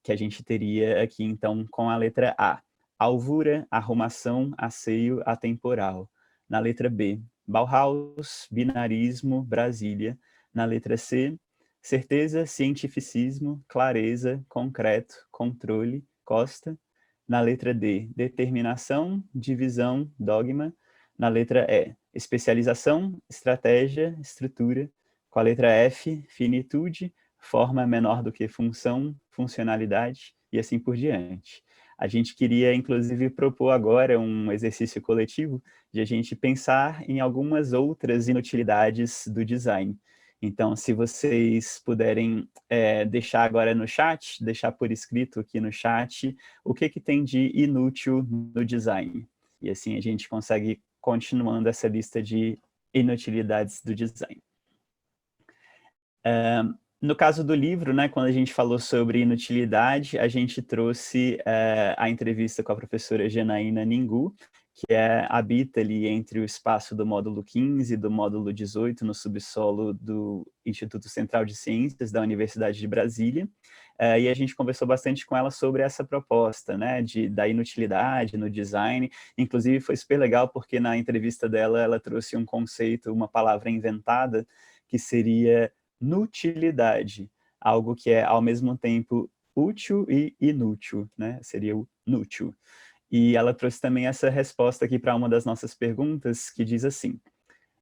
que a gente teria aqui, então, com a letra A. Alvura, arrumação, asseio, atemporal. Na letra B, Bauhaus, binarismo, Brasília. Na letra C, certeza, cientificismo, clareza, concreto, controle, Costa. Na letra D, determinação, divisão, dogma. Na letra E, especialização, estratégia, estrutura. Com a letra F, finitude, forma menor do que função, funcionalidade e assim por diante. A gente queria, inclusive, propor agora um exercício coletivo de a gente pensar em algumas outras inutilidades do design. Então, se vocês puderem deixar agora no chat, deixar por escrito aqui no chat, o que tem de inútil no design. E assim a gente consegue continuando essa lista de inutilidades do design. No caso do livro, né, quando a gente falou sobre inutilidade, a gente trouxe a entrevista com a professora Janaína Ningu, que habita ali entre o espaço do módulo 15 e do módulo 18, no subsolo do Instituto Central de Ciências da Universidade de Brasília. E a gente conversou bastante com ela sobre essa proposta, né, da inutilidade no design. Inclusive, foi super legal, porque na entrevista dela, ela trouxe um conceito, uma palavra inventada, que seria nutilidade, algo que é, ao mesmo tempo, útil e inútil, né? Seria o nútil. E ela trouxe também essa resposta aqui para uma das nossas perguntas, que diz assim: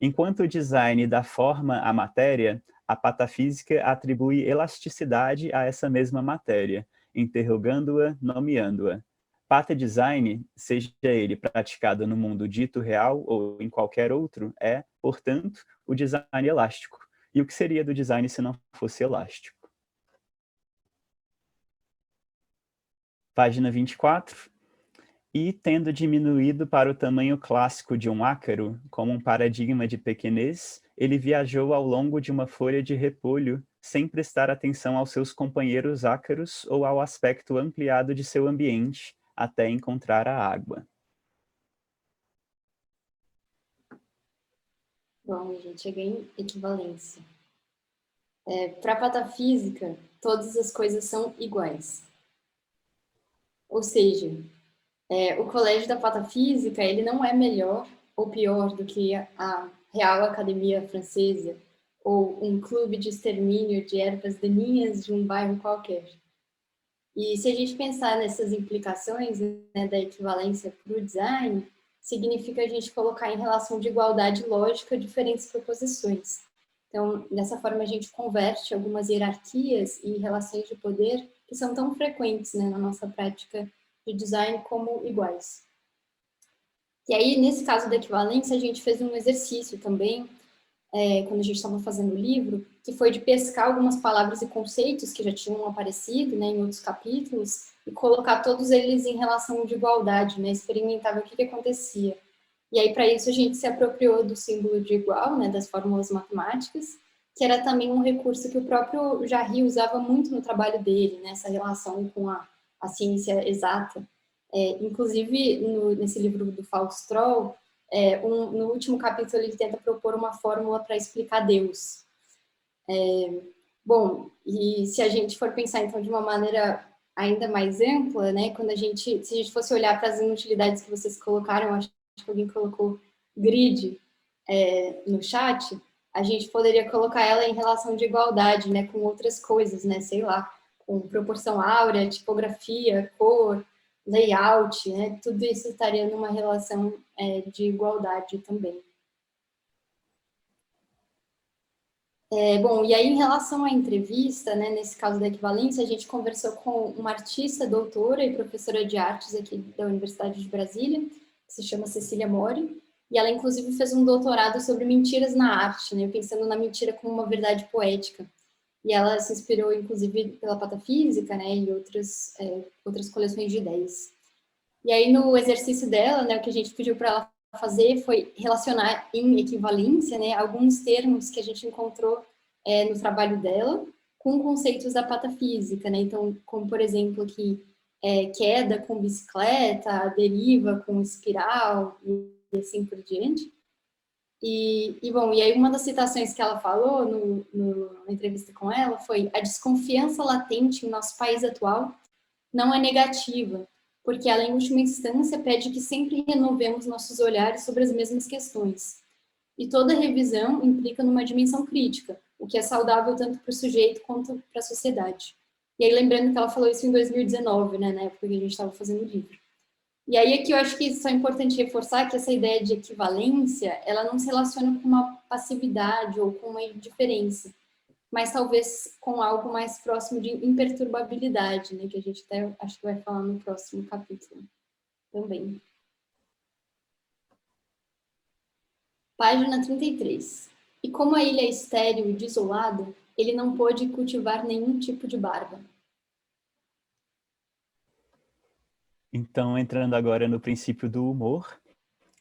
enquanto o design dá forma à matéria, a patafísica atribui elasticidade a essa mesma matéria, interrogando-a, nomeando-a. Pata-design, seja ele praticado no mundo dito real ou em qualquer outro, é, portanto, o design elástico. E o que seria do design se não fosse elástico? Página 24. E, tendo diminuído para o tamanho clássico de um ácaro, como um paradigma de pequenez, ele viajou ao longo de uma folha de repolho, sem prestar atenção aos seus companheiros ácaros ou ao aspecto ampliado de seu ambiente, até encontrar a água. Bom, gente, cheguei em equivalência. Para a patafísica, todas as coisas são iguais. Ou seja, o colégio da patafísica, ele não é melhor ou pior do que a Real Academia Francesa ou um clube de extermínio de ervas daninhas de um bairro qualquer. E se a gente pensar nessas implicações, né, da equivalência para o design, significa a gente colocar em relação de igualdade lógica diferentes proposições. Então, dessa forma, a gente converte algumas hierarquias e relações de poder que são tão frequentes, né, na nossa prática de design como iguais. E aí, nesse caso da equivalência, a gente fez um exercício também, quando a gente estava fazendo o livro, que foi de pescar algumas palavras e conceitos que já tinham aparecido, né, em outros capítulos e colocar todos eles em relação de igualdade, né, experimentar o que acontecia. E aí, para isso, a gente se apropriou do símbolo de igual, né, das fórmulas matemáticas, que era também um recurso que o próprio Jarry usava muito no trabalho dele, nessa relação com a ciência exata. Inclusive, nesse livro do Fausto Troll, no último capítulo, ele tenta propor uma fórmula para explicar Deus. Bom, e se a gente for pensar, então, de uma maneira ainda mais ampla, né? Quando se a gente fosse olhar para as inutilidades que vocês colocaram, acho que alguém colocou grid no chat, a gente poderia colocar ela em relação de igualdade, né? Com outras coisas, né? Sei lá, com proporção áurea, tipografia, cor, layout, né? Tudo isso estaria numa relação de igualdade também. Bom, e aí em relação à entrevista, né, nesse caso da equivalência, a gente conversou com uma artista, doutora e professora de artes aqui da Universidade de Brasília, que se chama Cecília Mori, e ela inclusive fez um doutorado sobre mentiras na arte, né, pensando na mentira como uma verdade poética. E ela se inspirou inclusive pela patafísica, né, e outras coleções de ideias. E aí no exercício dela, né, o que a gente pediu para ela fazer foi relacionar em equivalência, né, alguns termos que a gente encontrou no trabalho dela com conceitos da patafísica, né? Então, como por exemplo aqui, queda com bicicleta, deriva com espiral e assim por diante. Bom, e aí uma das citações que ela falou na entrevista com ela foi: a desconfiança latente em nosso país atual não é negativa, porque ela, em última instância, pede que sempre renovemos nossos olhares sobre as mesmas questões. E toda revisão implica numa dimensão crítica, o que é saudável tanto para o sujeito quanto para a sociedade. E aí, lembrando que ela falou isso em 2019, né, na época que a gente estava fazendo o livro. E aí aqui eu acho que isso é importante reforçar que essa ideia de equivalência, ela não se relaciona com uma passividade ou com uma indiferença, mas talvez com algo mais próximo de imperturbabilidade, né, que a gente até acho que vai falar no próximo capítulo também. Página 33. E como a ilha é estéril e desolada, ele não pôde cultivar nenhum tipo de barba. Então, entrando agora no princípio do humor,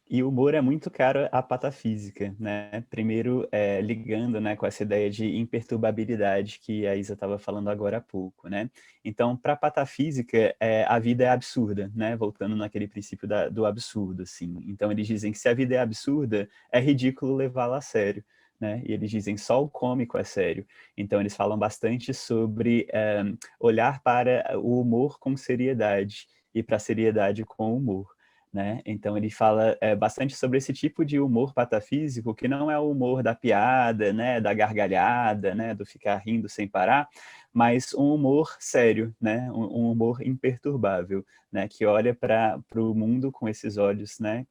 e o humor é muito caro à patafísica, né? Primeiro, ligando, né, com essa ideia de imperturbabilidade que a Isa estava falando agora há pouco, né? Então, para a patafísica, a vida é absurda, né? Voltando naquele princípio do absurdo, assim. Então, eles dizem que se a vida é absurda, é ridículo levá-la a sério. Né? E eles dizem só o cômico é sério. Então, eles falam bastante sobre olhar para o humor com seriedade e para a seriedade com humor. Né? Então ele fala bastante sobre esse tipo de humor patafísico, que não é o humor da piada, né, da gargalhada, né, do ficar rindo sem parar, mas um humor sério, né, um humor imperturbável, né, que olha para o mundo com esses olhos, né,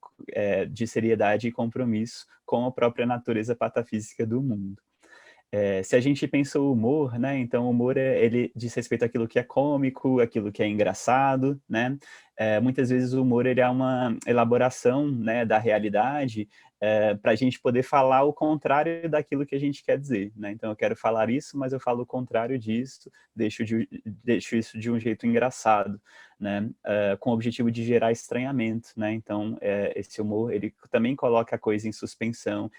de seriedade e compromisso com a própria natureza patafísica do mundo. Se a gente pensa o humor, né, então o humor ele diz respeito àquilo que é cômico, aquilo que é engraçado, né? Muitas vezes o humor ele é uma elaboração, né, da realidade para a gente poder falar o contrário daquilo que a gente quer dizer, né? Então eu quero falar isso, mas eu falo o contrário disso, deixo isso de um jeito engraçado, né? Com o objetivo de gerar estranhamento, né? Então esse humor ele também coloca a coisa em suspensão,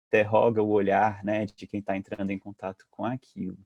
interroga o olhar, né, de quem está entrando em contato com aquilo.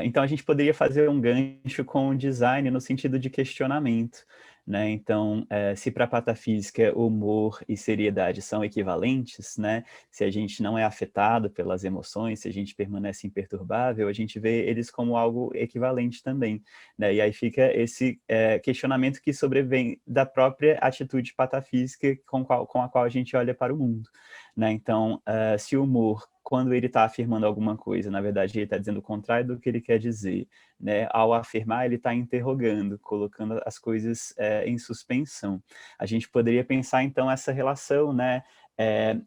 Então, a gente poderia fazer um gancho com o design no sentido de questionamento. Né? Então, se para a patafísica humor e seriedade são equivalentes, né? Se a gente não é afetado pelas emoções, se a gente permanece imperturbável, a gente vê eles como algo equivalente também. Né? E aí fica esse questionamento que sobrevém da própria atitude patafísica com a qual a gente olha para o mundo. Né? Então, se o humor, quando ele está afirmando alguma coisa, na verdade ele está dizendo o contrário do que ele quer dizer, né? Ao afirmar, ele está interrogando, colocando as coisas em suspensão. A gente poderia pensar, então, essa relação, né,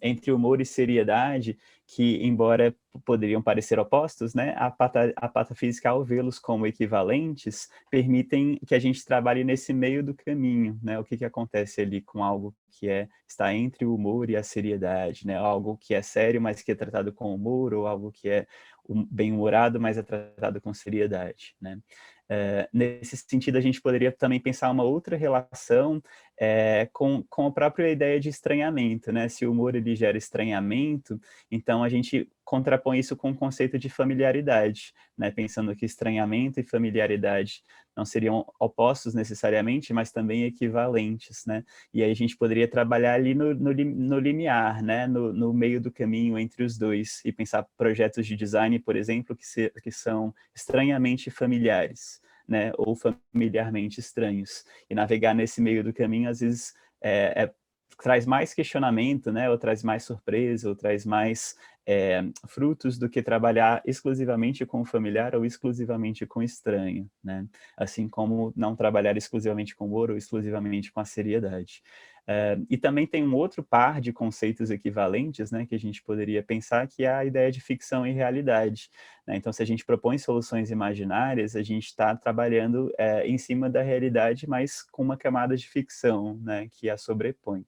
entre humor e seriedade, que, embora poderiam parecer opostos, né, a patafísica, ao vê-los como equivalentes, permitem que a gente trabalhe nesse meio do caminho, né? O que acontece ali com algo que está entre o humor e a seriedade, né? Algo que é sério, mas que é tratado com humor, ou algo que é bem-humorado, mas é tratado com seriedade, né? Nesse sentido, a gente poderia também pensar uma outra relação com a própria ideia de estranhamento, né? Se o humor ele gera estranhamento, então a gente contrapõe isso com o conceito de familiaridade, né? Pensando que estranhamento e familiaridade não seriam opostos necessariamente, mas também equivalentes, né? E aí a gente poderia trabalhar ali no limiar, né? No meio do caminho entre os dois, e pensar projetos de design, por exemplo, que são estranhamente familiares. né, ou familiarmente estranhos. E navegar nesse meio do caminho, às vezes, traz mais questionamento, né, ou traz mais surpresa, ou traz mais frutos do que trabalhar exclusivamente com o familiar ou exclusivamente com o estranho, né? Assim como não trabalhar exclusivamente com o humor ou exclusivamente com a seriedade. E também tem um outro par de conceitos equivalentes, né, que a gente poderia pensar, que é a ideia de ficção e realidade, né? Então, se a gente propõe soluções imaginárias, a gente está trabalhando em cima da realidade, mas com uma camada de ficção, né, que a sobrepõe.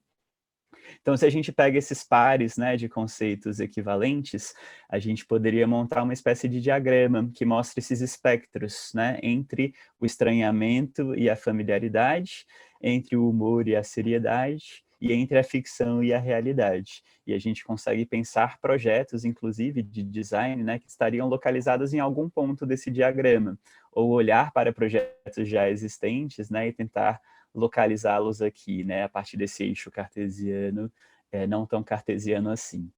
Então, se a gente pega esses pares, né, de conceitos equivalentes, a gente poderia montar uma espécie de diagrama que mostra esses espectros, né, entre o estranhamento e a familiaridade, entre o humor e a seriedade, e entre a ficção e a realidade. E a gente consegue pensar projetos, inclusive, de design, né, que estariam localizados em algum ponto desse diagrama, ou olhar para projetos já existentes, né, e tentar localizá-los aqui, né, a partir desse eixo cartesiano, não tão cartesiano assim.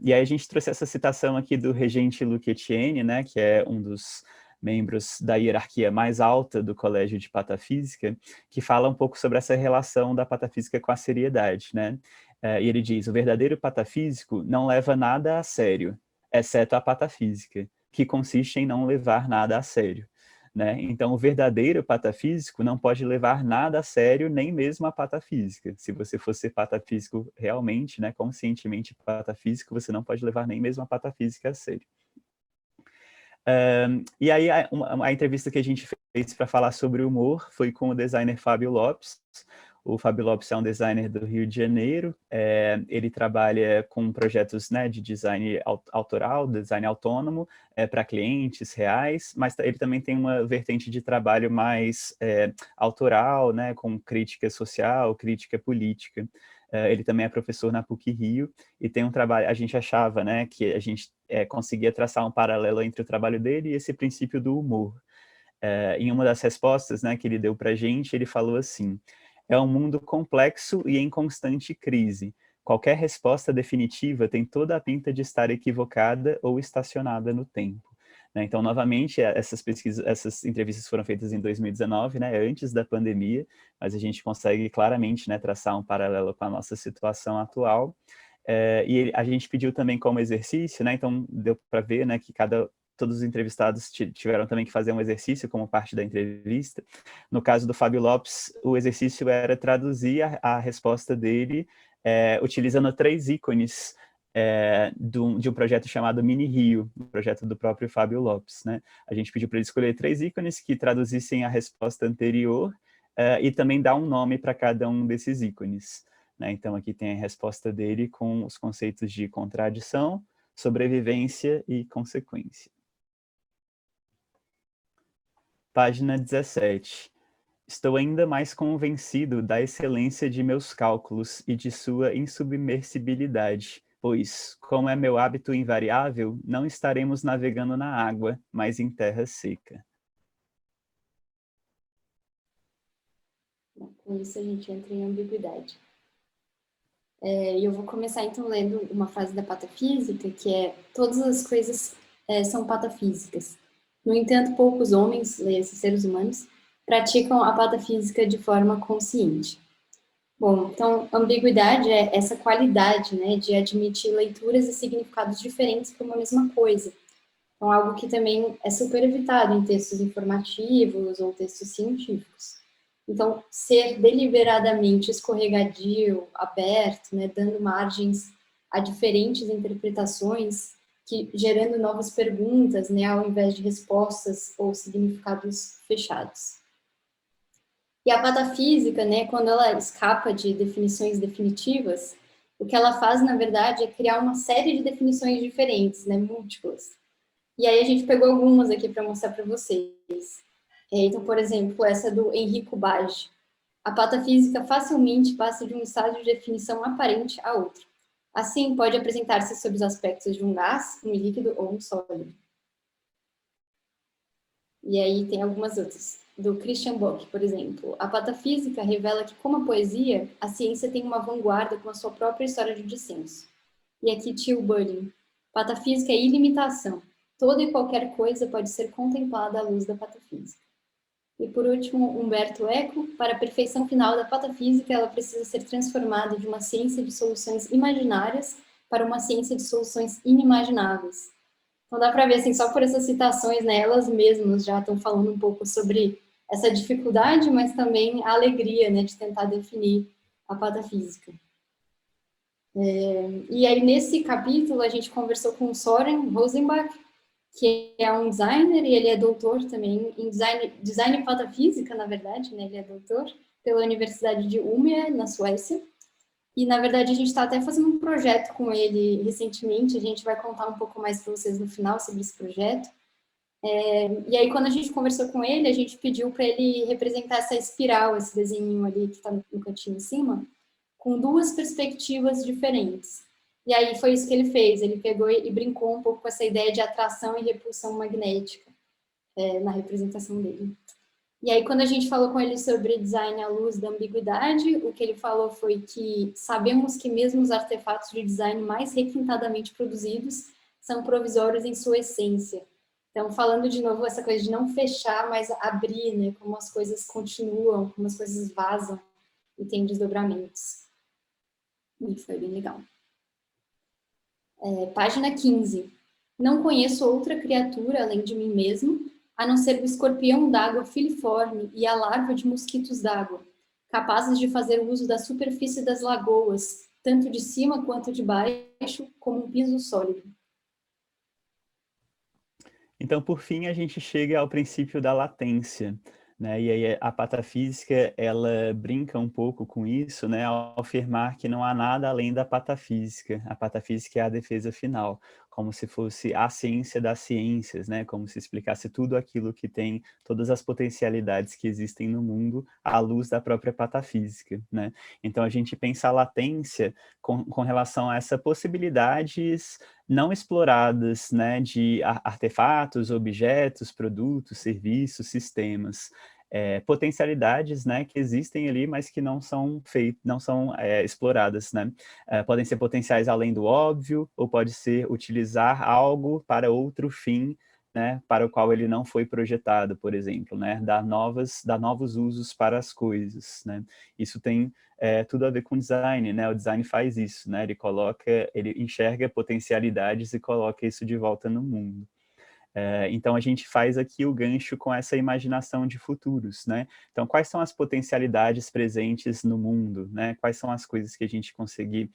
E aí a gente trouxe essa citação aqui do regente Luc Etienne, né, que é um dos membros da hierarquia mais alta do Colégio de Patafísica, que fala um pouco sobre essa relação da patafísica com a seriedade, né? E ele diz: o verdadeiro patafísico não leva nada a sério, exceto a patafísica, que consiste em não levar nada a sério. Né? Então, o verdadeiro patafísico não pode levar nada a sério, nem mesmo a patafísica. Se você for ser patafísico realmente, né, conscientemente patafísico, você não pode levar nem mesmo a patafísica a sério. E aí, a entrevista que a gente fez para falar sobre humor foi com o designer Fábio Lopes. O Fábio Lopes é um designer do Rio de Janeiro. Ele trabalha com projetos, né, de design autoral, design autônomo, para clientes reais, mas ele também tem uma vertente de trabalho mais autoral, né, com crítica social, crítica política. Ele também é professor na PUC-Rio e tem um trabalho, a gente achava, né, que a gente conseguia traçar um paralelo entre o trabalho dele e esse princípio do humor. Em uma das respostas, né, que ele deu para a gente, ele falou assim: é um mundo complexo e em constante crise. Qualquer resposta definitiva tem toda a pinta de estar equivocada ou estacionada no tempo. Né? Então, novamente, essas entrevistas foram feitas em 2019, né, antes da pandemia, mas a gente consegue claramente, né, traçar um paralelo com a nossa situação atual. E a gente pediu também como exercício, né, então deu para ver, né, que todos os entrevistados tiveram também que fazer um exercício como parte da entrevista. No caso do Fábio Lopes, o exercício era traduzir a resposta dele utilizando 3 ícones de um projeto chamado Mini Rio, um projeto do próprio Fábio Lopes. Né? A gente pediu para ele escolher 3 ícones que traduzissem a resposta anterior e também dar um nome para cada um desses ícones. Né? Então, aqui tem a resposta dele com os conceitos de contradição, sobrevivência e consequência. Página 17. Estou ainda mais convencido da excelência de meus cálculos e de sua insubmersibilidade, pois, como é meu hábito invariável, não estaremos navegando na água, mas em terra seca. Com isso a gente entra em ambiguidade. E eu vou começar então lendo uma frase da patafísica, que é: todas as coisas são patafísicas. No entanto, poucos homens, leia-se seres humanos, praticam a patafísica de forma consciente. Bom, então, ambiguidade é essa qualidade, né, de admitir leituras e significados diferentes para uma mesma coisa. Então, algo que também é super evitado em textos informativos ou textos científicos. Então, ser deliberadamente escorregadio, aberto, né, dando margens a diferentes interpretações, gerando novas perguntas, né, ao invés de respostas ou significados fechados. E a patafísica, né, quando ela escapa de definições definitivas, o que ela faz, na verdade, é criar uma série de definições diferentes, né, múltiplas. E aí a gente pegou algumas aqui para mostrar para vocês. Então, por exemplo, essa do Enrico Bage. A patafísica facilmente passa de um estado de definição aparente a outro. Assim, pode apresentar-se sob os aspectos de um gás, um líquido ou um sólido. E aí tem algumas outras. Do Christian Bock, por exemplo. A patafísica revela que, como a poesia, a ciência tem uma vanguarda com a sua própria história de dissenso. E aqui Till Budden. Patafísica é ilimitação. Toda e qualquer coisa pode ser contemplada à luz da patafísica. E por último, Humberto Eco, para a perfeição final da patafísica, ela precisa ser transformada de uma ciência de soluções imaginárias para uma ciência de soluções inimagináveis. Então dá para ver, assim, só por essas citações, né, elas mesmas já estão falando um pouco sobre essa dificuldade, mas também a alegria, né, de tentar definir a patafísica. E aí, nesse capítulo, a gente conversou com o Soren Rosenbach, que é um designer e ele é doutor também em design patafísica, na verdade, né? Ele é doutor pela Universidade de Umeå, na Suécia. E, na verdade, a gente está até fazendo um projeto com ele recentemente, a gente vai contar um pouco mais para vocês no final sobre esse projeto. E aí, quando a gente conversou com ele, a gente pediu para ele representar essa espiral, esse desenho ali que está no cantinho em cima, com duas perspectivas diferentes. E aí foi isso que ele fez, ele pegou e brincou um pouco com essa ideia de atração e repulsão magnética na representação dele. E aí, quando a gente falou com ele sobre design à luz da ambiguidade, o que ele falou foi que sabemos que mesmo os artefatos de design mais requintadamente produzidos são provisórios em sua essência. Então, falando de novo essa coisa de não fechar, mas abrir, né? Como as coisas continuam, como as coisas vazam e têm desdobramentos. E foi bem legal. Página 15. Não conheço outra criatura além de mim mesmo, a não ser o escorpião d'água filiforme e a larva de mosquitos d'água, capazes de fazer uso da superfície das lagoas, tanto de cima quanto de baixo, como um piso sólido. Então, por fim, a gente chega ao princípio da latência, né? E aí a patafísica, ela brinca um pouco com isso, né? Ao afirmar que não há nada além da patafísica. A patafísica é a defesa final, como se fosse a ciência das ciências, né? Como se explicasse tudo aquilo que tem, todas as potencialidades que existem no mundo à luz da própria patafísica, né? Então, a gente pensa a latência com relação a essas possibilidades não exploradas, né, de artefatos, objetos, produtos, serviços, sistemas, potencialidades, né, que existem ali, mas que não são exploradas, né? Podem ser potenciais além do óbvio, ou pode ser utilizar algo para outro fim, né, para o qual ele não foi projetado, por exemplo, né, dar novos usos para as coisas, né? Isso tem tudo a ver com design, né? O design faz isso, né? Ele enxerga potencialidades e coloca isso de volta no mundo. Então, a gente faz aqui o gancho com essa imaginação de futuros, né? Então, quais são as potencialidades presentes no mundo, né? Quais são as coisas que a gente conseguir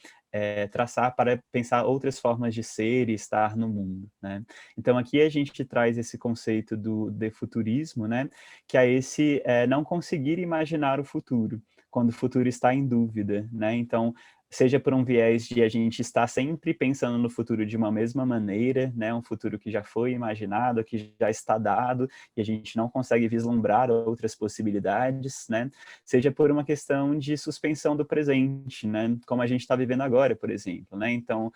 traçar para pensar outras formas de ser e estar no mundo, né? Então, aqui a gente traz esse conceito de futurismo, né? Que é esse não conseguir imaginar o futuro, quando o futuro está em dúvida, né? Então, seja por um viés de a gente estar sempre pensando no futuro de uma mesma maneira, né? Um futuro que já foi imaginado, que já está dado, e a gente não consegue vislumbrar outras possibilidades, né? Seja por uma questão de suspensão do presente, né? Como a gente está vivendo agora, por exemplo, né? Então,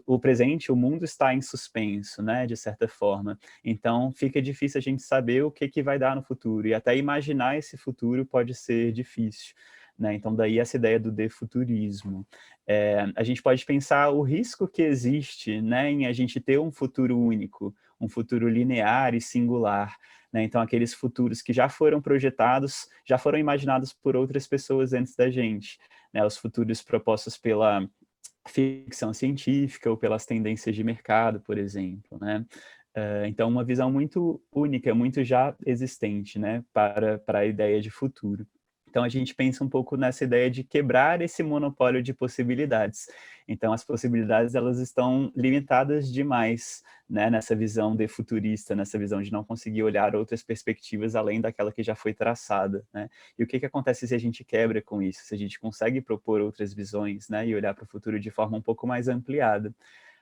o presente, o mundo está em suspenso, né? De certa forma. Então, fica difícil a gente saber o que vai dar no futuro, e até imaginar esse futuro pode ser difícil. Né? Então, daí essa ideia do defuturismo. A gente pode pensar o risco que existe, né, em a gente ter um futuro único, um futuro linear e singular. Né? Então, aqueles futuros que já foram projetados, já foram imaginados por outras pessoas antes da gente. Né? Os futuros propostos pela ficção científica ou pelas tendências de mercado, por exemplo. Né? Então, uma visão muito única, muito já existente, né, para a ideia de futuro. Então, a gente pensa um pouco nessa ideia de quebrar esse monopólio de possibilidades. Então, as possibilidades, elas estão limitadas demais, né, nessa visão de futurista, nessa visão de não conseguir olhar outras perspectivas além daquela que já foi traçada, né? E o que acontece se a gente quebra com isso? Se a gente consegue propor outras visões, né, e olhar para o futuro de forma um pouco mais ampliada?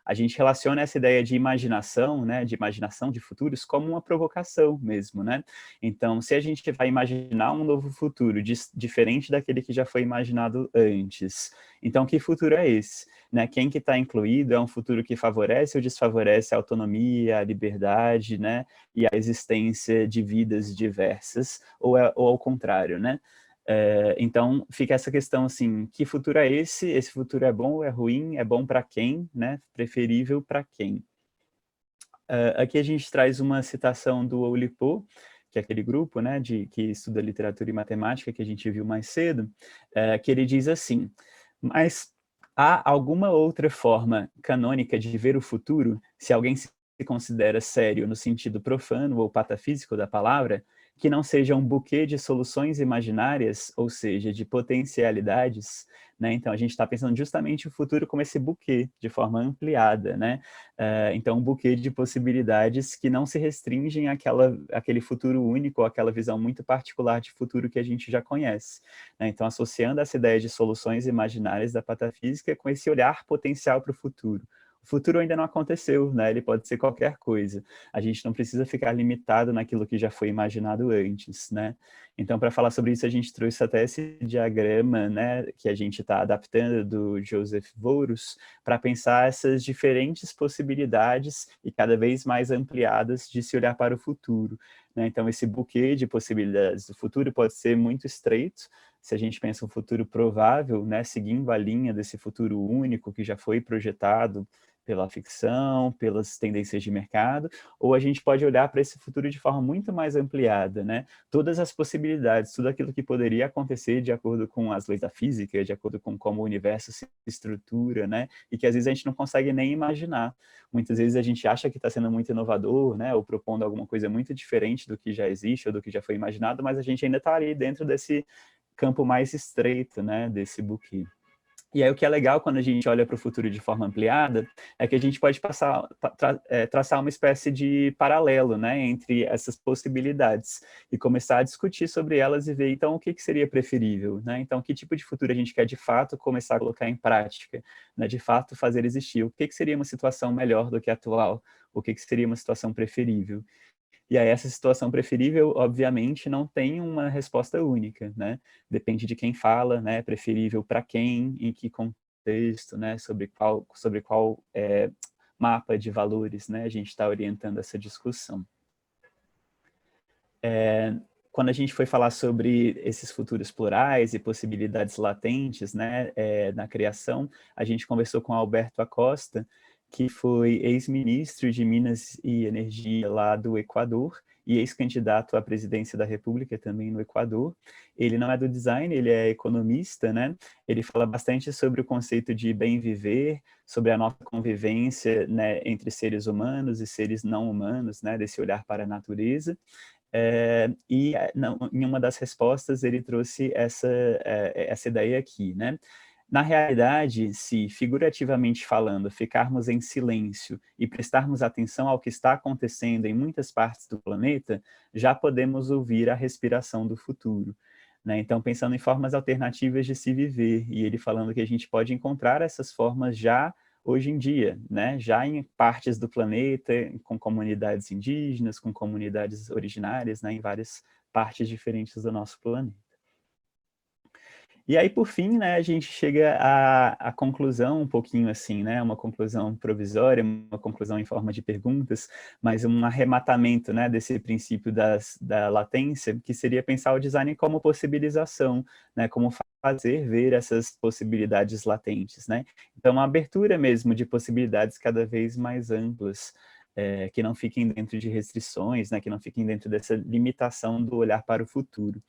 A gente relaciona essa ideia de imaginação, né, de imaginação de futuros, como uma provocação mesmo, né? Então, se a gente vai imaginar um novo futuro diferente daquele que já foi imaginado antes, então que futuro é esse? Né? Quem que está incluído? É um futuro que favorece ou desfavorece a autonomia, a liberdade, né, e a existência de vidas diversas, ou ao contrário, né? Então, fica essa questão assim, que futuro é esse? Esse futuro é bom ou é ruim? É bom para quem? Né? Preferível para quem? Aqui a gente traz uma citação do Oulipo, que é aquele grupo, né, que estuda literatura e matemática que a gente viu mais cedo, que ele diz assim: mas há alguma outra forma canônica de ver o futuro, se alguém se considera sério no sentido profano ou patafísico da palavra, que não seja um buquê de soluções imaginárias, ou seja, de potencialidades, né? Então, a gente está pensando justamente o futuro como esse buquê, de forma ampliada, né? Então, um buquê de possibilidades que não se restringem àquele futuro único, ou àquela visão muito particular de futuro que a gente já conhece, né? Então, associando essa ideia de soluções imaginárias da patafísica com esse olhar potencial para o futuro. O futuro ainda não aconteceu, né? Ele pode ser qualquer coisa. A gente não precisa ficar limitado naquilo que já foi imaginado antes, né? Então, para falar sobre isso, a gente trouxe até esse diagrama, né, que a gente está adaptando do Joseph Vorus, para pensar essas diferentes possibilidades e cada vez mais ampliadas de se olhar para o futuro, né? Então, esse buquê de possibilidades do futuro pode ser muito estreito, se a gente pensa um futuro provável, né, seguindo a linha desse futuro único que já foi projetado pela ficção, pelas tendências de mercado, ou a gente pode olhar para esse futuro de forma muito mais ampliada, né? Todas as possibilidades, tudo aquilo que poderia acontecer de acordo com as leis da física, de acordo com como o universo se estrutura, né? E que às vezes a gente não consegue nem imaginar. Muitas vezes a gente acha que está sendo muito inovador, né? Ou propondo alguma coisa muito diferente do que já existe ou do que já foi imaginado, mas a gente ainda está ali dentro desse campo mais estreito, né? Desse buquê. E aí o que é legal quando a gente olha para o futuro de forma ampliada é que a gente pode traçar uma espécie de paralelo, né, entre essas possibilidades e começar a discutir sobre elas e ver, então, o que seria preferível, né? Então, que tipo de futuro a gente quer, de fato, começar a colocar em prática, né, de fato, fazer existir. O que seria uma situação melhor do que a atual? O que seria uma situação preferível? E aí essa situação preferível, obviamente, não tem uma resposta única, né? Depende de quem fala, né? Preferível para quem, em que contexto, né? Sobre qual mapa de valores, né? A gente está orientando essa discussão. Quando a gente foi falar sobre esses futuros plurais e possibilidades latentes, né? Na criação, a gente conversou com Alberto Acosta, que foi ex-ministro de Minas e Energia lá do Equador e ex-candidato à presidência da República também no Equador. Ele não é do design, ele é economista, né? Ele fala bastante sobre o conceito de bem viver, sobre a nossa convivência, né, entre seres humanos e seres não humanos, né, desse olhar para a natureza. Em uma das respostas ele trouxe essa ideia aqui, né? Na realidade, se, figurativamente falando, ficarmos em silêncio e prestarmos atenção ao que está acontecendo em muitas partes do planeta, já podemos ouvir a respiração do futuro, né? Então, pensando em formas alternativas de se viver, e ele falando que a gente pode encontrar essas formas já hoje em dia, né? Já em partes do planeta, com comunidades indígenas, com comunidades originárias, né? Em várias partes diferentes do nosso planeta. E aí, por fim, né, a gente chega à conclusão um pouquinho assim, né, uma conclusão provisória, uma conclusão em forma de perguntas, mas um arrematamento, né, desse princípio da latência, que seria pensar o design como possibilização, né, como fazer ver essas possibilidades latentes, né. Então, uma abertura mesmo de possibilidades cada vez mais amplas, que não fiquem dentro de restrições, né, que não fiquem dentro dessa limitação do olhar para o futuro.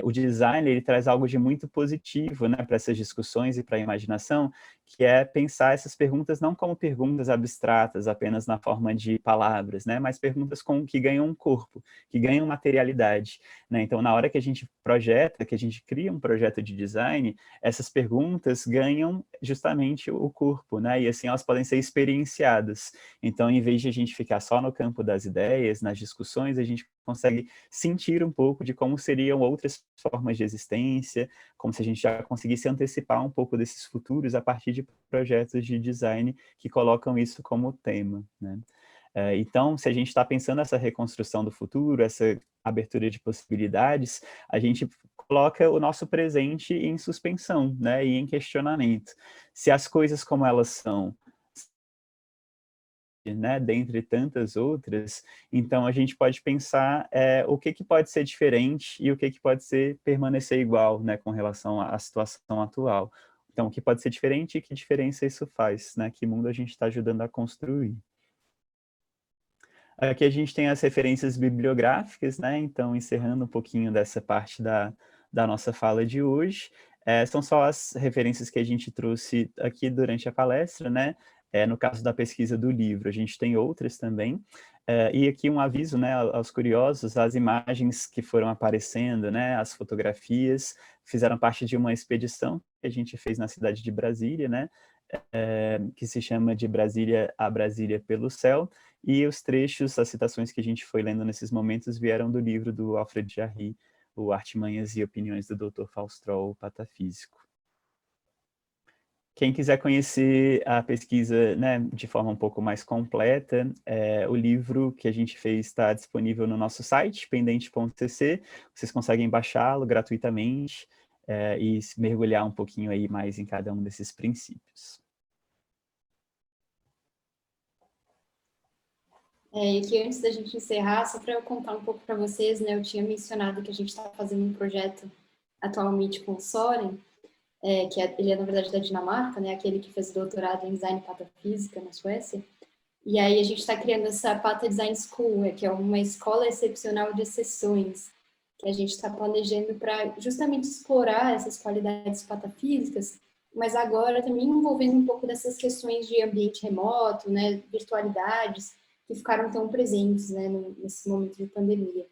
O design ele traz algo de muito positivo, né, para essas discussões e para a imaginação, que é pensar essas perguntas não como perguntas abstratas, apenas na forma de palavras, né, mas perguntas que ganham um corpo, que ganham materialidade, né? Então, na hora que a gente projeta, que a gente cria um projeto de design, essas perguntas ganham justamente o corpo, né? E assim elas podem ser experienciadas. Então, em vez de a gente ficar só no campo das ideias, nas discussões, a gente consegue sentir um pouco de como seriam outras formas de existência, como se a gente já conseguisse antecipar um pouco desses futuros a partir de projetos de design que colocam isso como tema, né? Então, se a gente está pensando essa reconstrução do futuro, essa abertura de possibilidades, a gente coloca o nosso presente em suspensão, né, e em questionamento. Se as coisas como elas são, né, dentre tantas outras, então a gente pode pensar o que pode ser diferente e o que pode permanecer igual, né, com relação à situação atual. Então, o que pode ser diferente e que diferença isso faz, né? Que mundo a gente está ajudando a construir. Aqui a gente tem as referências bibliográficas, né? Então, encerrando um pouquinho dessa parte da nossa fala de hoje, são só as referências que a gente trouxe aqui durante a palestra, né? No caso da pesquisa do livro, a gente tem outras também. E aqui um aviso, né, aos curiosos, as imagens que foram aparecendo, né, as fotografias, fizeram parte de uma expedição que a gente fez na cidade de Brasília, né? Que se chama de Brasília a Brasília pelo Céu, e os trechos, as citações que a gente foi lendo nesses momentos vieram do livro do Alfred Jarry, o Artimanhas e Opiniões do Dr. Fausto, Patafísico. Quem quiser conhecer a pesquisa, né, de forma um pouco mais completa, o livro que a gente fez está disponível no nosso site, pendente.cc, vocês conseguem baixá-lo gratuitamente e mergulhar um pouquinho aí mais em cada um desses princípios. E aqui, antes da gente encerrar, só para eu contar um pouco para vocês, né, eu tinha mencionado que a gente está fazendo um projeto atualmente com o Soren, ele é, na verdade, da Dinamarca, né, aquele que fez doutorado em Design Patafísica na Suécia, e aí a gente está criando essa Pata Design School, que é uma escola excepcional de exceções, que a gente está planejando para justamente explorar essas qualidades patafísicas, mas agora também envolvendo um pouco dessas questões de ambiente remoto, né, virtualidades, que ficaram tão presentes, né, nesse momento de pandemia.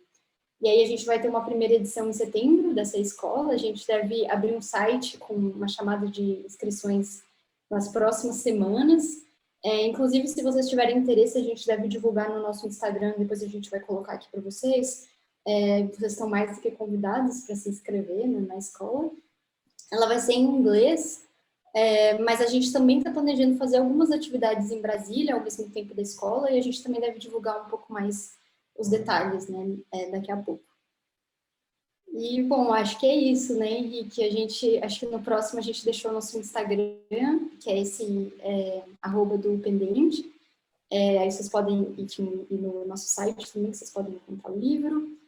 E aí a gente vai ter uma primeira edição em setembro dessa escola, a gente deve abrir um site com uma chamada de inscrições nas próximas semanas. Inclusive, se vocês tiverem interesse, a gente deve divulgar no nosso Instagram, depois a gente vai colocar aqui para vocês. Vocês estão mais do que convidados para se inscrever, né, na escola. Ela vai ser em inglês, mas a gente também está planejando fazer algumas atividades em Brasília ao mesmo tempo da escola, e a gente também deve divulgar um pouco mais os detalhes, né, daqui a pouco. E, bom, acho que é isso, né, Henrique? Acho que no próximo a gente deixou o nosso Instagram, que é esse @do Pendente. Aí vocês podem ir no nosso site também, que vocês podem encontrar o livro.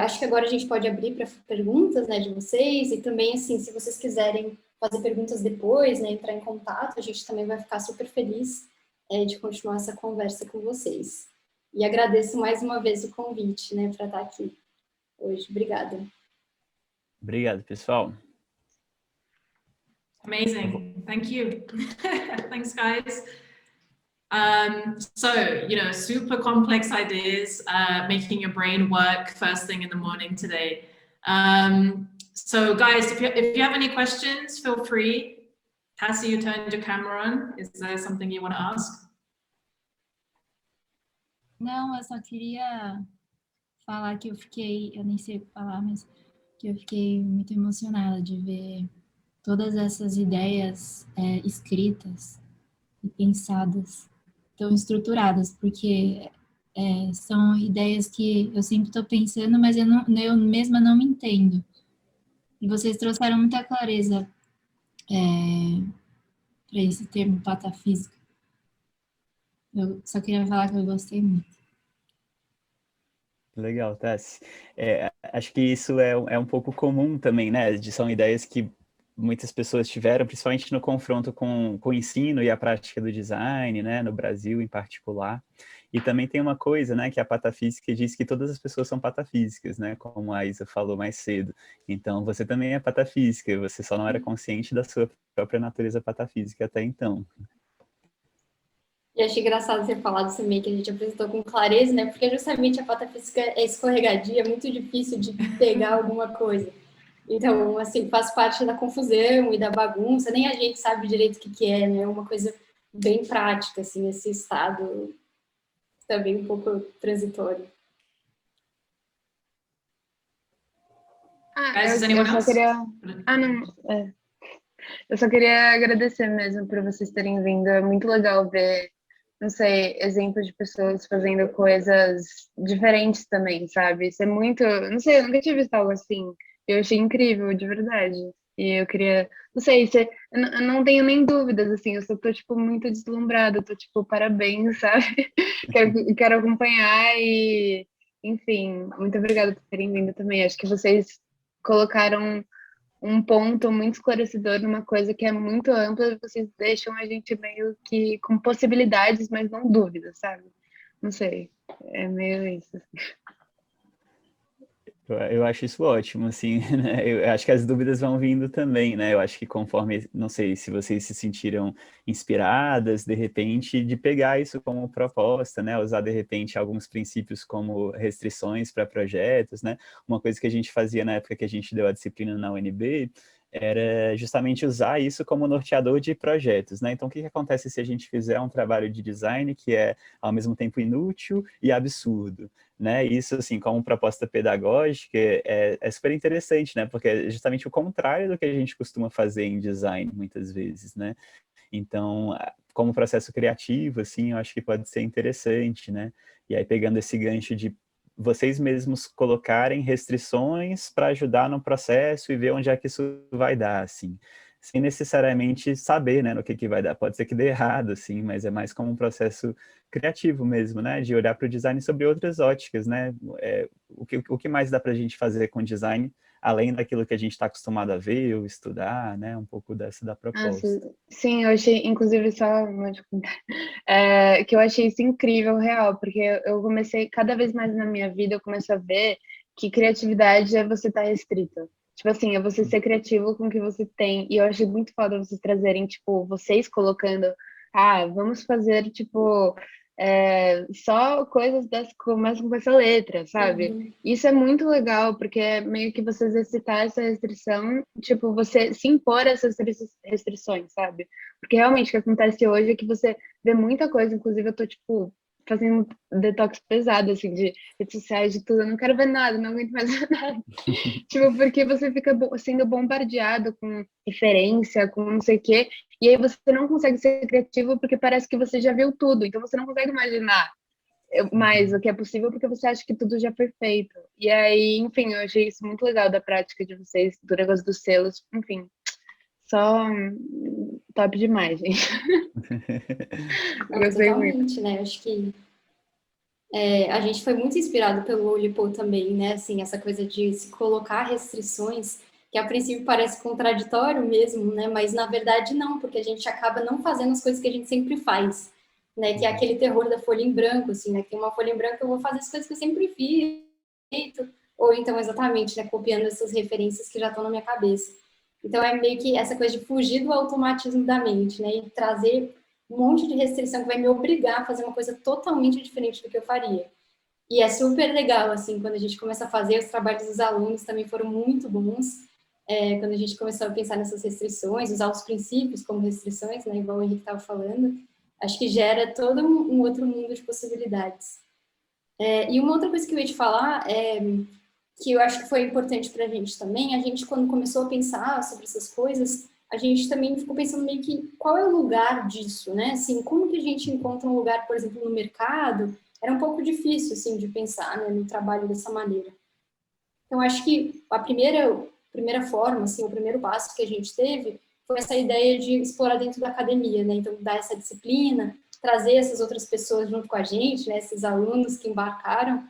Acho que agora a gente pode abrir para perguntas, né, de vocês, e também, assim, se vocês quiserem fazer perguntas depois, né, entrar em contato, a gente também vai ficar super feliz de continuar essa conversa com vocês. E agradeço mais uma vez o convite, né, para estar aqui hoje. Obrigada. Obrigado, pessoal. Amazing. Thank you. Thanks, guys. So, super complex ideas, making your brain work first thing in the morning today. So guys, if you have any questions, feel free. Tassie, you turned your camera on. Is there something you want to ask? Não, eu só queria falar que eu nem sei falar, mas que eu fiquei muito emocionada de ver todas essas ideias escritas e pensadas, tão estruturadas, porque são ideias que eu sempre estou pensando, mas eu mesma não me entendo. E vocês trouxeram muita clareza para esse termo patafísica. Eu só queria falar que eu gostei muito. Legal, Tassi. Acho que isso é um pouco comum também, né? São ideias que muitas pessoas tiveram, principalmente no confronto com o ensino e a prática do design, né? No Brasil, em particular. E também tem uma coisa, né? Que a patafísica diz que todas as pessoas são patafísicas, né? Como a Isa falou mais cedo. Então, você também é patafísica, você só não era consciente da sua própria natureza patafísica até então. E achei engraçado você falar disso também, que a gente apresentou com clareza, né? Porque justamente a patafísica é escorregadia, é muito difícil de pegar alguma coisa. Então, assim, faz parte da confusão e da bagunça, nem a gente sabe direito o que é, né? É uma coisa bem prática, assim, esse estado também um pouco transitório. Eu só queria agradecer mesmo por vocês terem vindo. É muito legal ver, não sei, exemplos de pessoas fazendo coisas diferentes também, sabe? Isso é muito, não sei, eu nunca tinha visto algo assim. Eu achei incrível, de verdade. E eu queria, não sei, eu não tenho nem dúvidas, assim, eu só tô, tipo, muito deslumbrada, eu tô, tipo, parabéns, sabe? Quero acompanhar e, enfim, muito obrigada por terem vindo também. Acho que vocês colocaram um ponto muito esclarecedor numa coisa que é muito ampla, vocês deixam a gente meio que com possibilidades, mas não dúvidas, sabe? Não sei, é meio isso. Eu acho isso ótimo, assim, né? Eu acho que as dúvidas vão vindo também, né? Eu acho que conforme, não sei, se vocês se sentiram inspiradas, de repente, de pegar isso como proposta, né? Usar, de repente, alguns princípios como restrições para projetos, né? Uma coisa que a gente fazia na época que a gente deu a disciplina na UNB era justamente usar isso como norteador de projetos, né? Então, o que que acontece se a gente fizer um trabalho de design que é, ao mesmo tempo, inútil e absurdo? Né? Isso, assim, como proposta pedagógica, é super interessante, né? Porque é justamente o contrário do que a gente costuma fazer em design, muitas vezes, né? Então, como processo criativo, assim, eu acho que pode ser interessante, né? E aí, pegando esse gancho de vocês mesmos colocarem restrições para ajudar no processo e ver onde é que isso vai dar, assim. Sem necessariamente saber, né, no que vai dar. Pode ser que dê errado, assim, mas é mais como um processo criativo mesmo, né? De olhar para o design sobre outras óticas, né? O que mais dá para a gente fazer com design, além daquilo que a gente está acostumado a ver ou estudar, né? Um pouco dessa da Nossa, proposta. sim, eu achei, inclusive, só um monte de comentário, que eu achei isso incrível, real, porque eu comecei, cada vez mais na minha vida, eu começo a ver que criatividade é você estar restrito. Tipo assim, é você ser criativo com o que você tem. E eu achei muito foda vocês trazerem, tipo, vocês colocando, vamos fazer, tipo, só coisas das que começam com essa letra, sabe? Uhum. Isso é muito legal, porque é meio que você exercitar essa restrição, tipo, você se impor essas restrições, sabe? Porque realmente o que acontece hoje é que você vê muita coisa, inclusive eu tô, tipo, fazendo um detox pesado, assim, de redes sociais, de tudo, eu não quero ver nada, não aguento mais ver nada. Tipo, porque você fica sendo bombardeado com referência, com não sei o quê, e aí você não consegue ser criativo porque parece que você já viu tudo, então você não consegue imaginar mais o que é possível porque você acha que tudo já foi feito. E aí, enfim, eu achei isso muito legal da prática de vocês, do negócio dos selos, enfim, só top demais, gente. Eu Não, gostei muito. totalmente, né? Acho que a gente foi muito inspirado pelo Oulipo também, né? Assim, essa coisa de se colocar restrições, que a princípio parece contraditório mesmo, né? Mas na verdade não, porque a gente acaba não fazendo as coisas que a gente sempre faz, né? Que é aquele terror da folha em branco, assim, né? Tem uma folha em branco, eu vou fazer as coisas que eu sempre fiz, ou então exatamente, né? Copiando essas referências que já estão na minha cabeça. Então é meio que essa coisa de fugir do automatismo da mente, né? E trazer um monte de restrição que vai me obrigar a fazer uma coisa totalmente diferente do que eu faria. E é super legal, assim, quando a gente começa a fazer, os trabalhos dos alunos também foram muito bons. Quando a gente começou a pensar nessas restrições, usar os princípios como restrições, né, igual o Henrique estava falando, acho que gera todo um outro mundo de possibilidades. E uma outra coisa que eu ia te falar que eu acho que foi importante para a gente também, a gente quando começou a pensar sobre essas coisas, a gente também ficou pensando meio que qual é o lugar disso, né? Assim, como que a gente encontra um lugar, por exemplo, no mercado? Era um pouco difícil, assim, de pensar, né, no trabalho dessa maneira. Então, acho que a primeira forma, assim, o primeiro passo que a gente teve foi essa ideia de explorar dentro da academia, né? Então, dar essa disciplina, trazer essas outras pessoas junto com a gente, né? Esses alunos que embarcaram,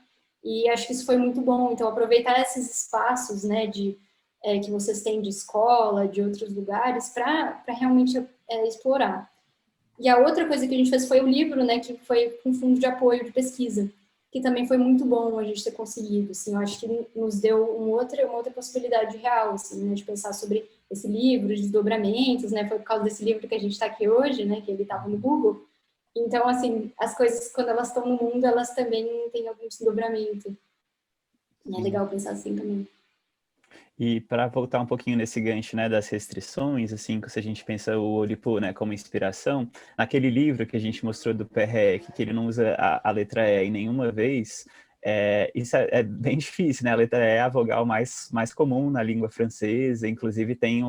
e acho que isso foi muito bom. Então, aproveitar esses espaços, né, que vocês têm de escola, de outros lugares, para realmente explorar. E a outra coisa que a gente fez foi o livro, né, que foi com fundo de apoio de pesquisa, que também foi muito bom a gente ter conseguido, assim, eu acho que nos deu uma outra possibilidade real, assim, né, de pensar sobre esse livro, de desdobramentos, né, foi por causa desse livro que a gente está aqui hoje, né, que ele estava no Google. Então, assim, as coisas, quando elas estão no mundo, elas também têm algum desdobramento. E é legal pensar assim também. E para voltar um pouquinho nesse gancho, né, das restrições, assim, se a gente pensa o Oulipo, né, como inspiração, naquele livro que a gente mostrou do Perrec, que ele não usa a letra E em nenhuma vez, isso é bem difícil, né? A letra E é a vogal mais comum na língua francesa, inclusive tem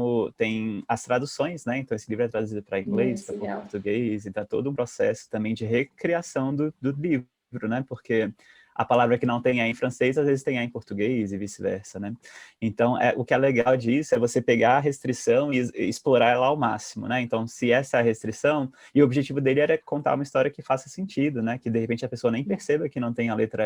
as traduções, né? Então esse livro é traduzido para inglês, para Legal. português, então todo um processo também de recriação do livro, né? Porque a palavra que não tem E em francês, às vezes tem E em português e vice-versa, né? Então, o que é legal disso é você pegar a restrição e explorar ela ao máximo, né? Então, se essa é a restrição, e o objetivo dele era contar uma história que faça sentido, né? Que, de repente, a pessoa nem perceba que não tem a letra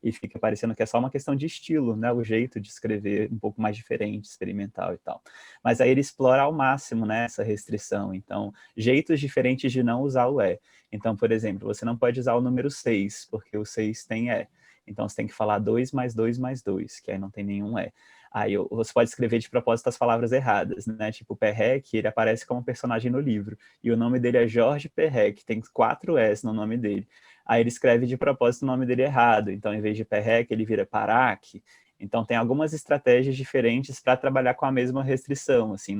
E fica parecendo que é só uma questão de estilo, né? O jeito de escrever um pouco mais diferente, experimental e tal. Mas aí ele explora ao máximo, né, essa restrição. Então, jeitos diferentes de não usar o E. Então, por exemplo, você não pode usar o número 6, porque o 6 tem E. Então, você tem que falar 2 mais 2 mais 2, que aí não tem nenhum E. Aí você pode escrever de propósito as palavras erradas, né? Tipo, Perrec, ele aparece como personagem no livro. E o nome dele é Jorge Perrec, tem 4 S no nome dele. Aí ele escreve de propósito o nome dele errado. Então, em vez de Perrec, ele vira Parac. Então, tem algumas estratégias diferentes para trabalhar com a mesma restrição, assim,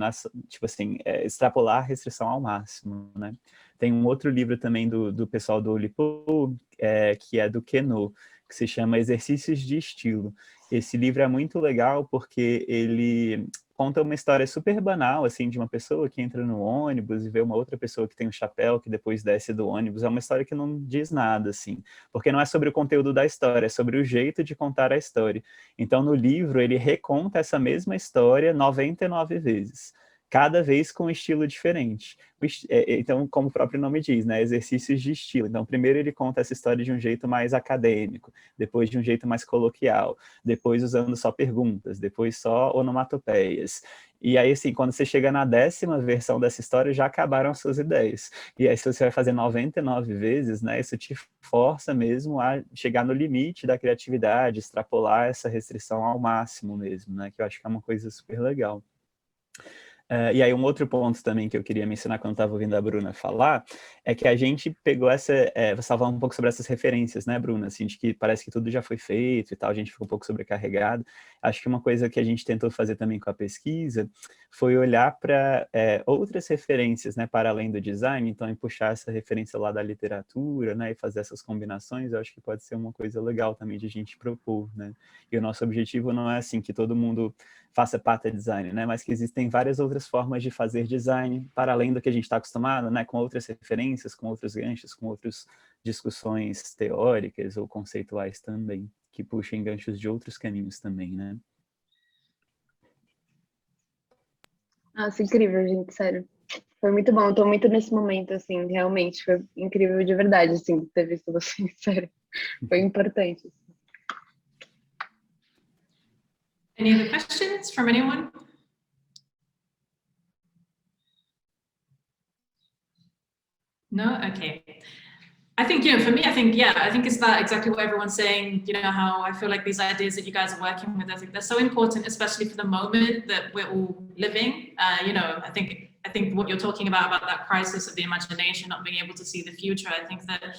tipo assim, extrapolar a restrição ao máximo, né? Tem um outro livro também do pessoal do Oulipo, que é do Queneau, que se chama Exercícios de Estilo. Esse livro é muito legal porque ele conta uma história super banal, assim, de uma pessoa que entra no ônibus e vê uma outra pessoa que tem um chapéu, que depois desce do ônibus. É uma história que não diz nada, assim, porque não é sobre o conteúdo da história, é sobre o jeito de contar a história. Então, no livro, ele reconta essa mesma história 99 vezes. Cada vez com um estilo diferente. Então, como o próprio nome diz, né, exercícios de estilo. Então, primeiro ele conta essa história de um jeito mais acadêmico, depois de um jeito mais coloquial, depois usando só perguntas, depois só onomatopeias. E aí, assim, quando você chega na 10ª versão dessa história, já acabaram as suas ideias. E aí, se você vai fazer 99 vezes, né, isso te força mesmo a chegar no limite da criatividade, extrapolar essa restrição ao máximo mesmo, né, que eu acho que é uma coisa super legal. E aí um outro ponto também que eu queria mencionar quando estava ouvindo a Bruna falar, é que a gente pegou você estava falando um pouco sobre essas referências, né, Bruna, assim, de que parece que tudo já foi feito e tal, a gente ficou um pouco sobrecarregado. Acho que uma coisa que a gente tentou fazer também com a pesquisa foi olhar para outras referências, né, para além do design, então em puxar essa referência lá da literatura, né, e fazer essas combinações, eu acho que pode ser uma coisa legal também de a gente propor, né. E o nosso objetivo não é assim que todo mundo faça pata design, né? Mas que existem várias outras formas de fazer design, para além do que a gente está acostumado, né? Com outras referências, com outros ganchos, com outras discussões teóricas ou conceituais também, que puxem ganchos de outros caminhos também, né? Nossa, incrível, gente, sério. Foi muito bom, eu tô muito nesse momento, assim, realmente, foi incrível de verdade, assim, ter visto vocês, sério. Foi importante. Any other questions from anyone? No? Okay. I think, for me, I think it's that exactly what everyone's saying, how I feel like these ideas that you guys are working with, I think they're so important, especially for the moment that we're all living. I think what you're talking about that crisis of the imagination, not being able to see the future, I think that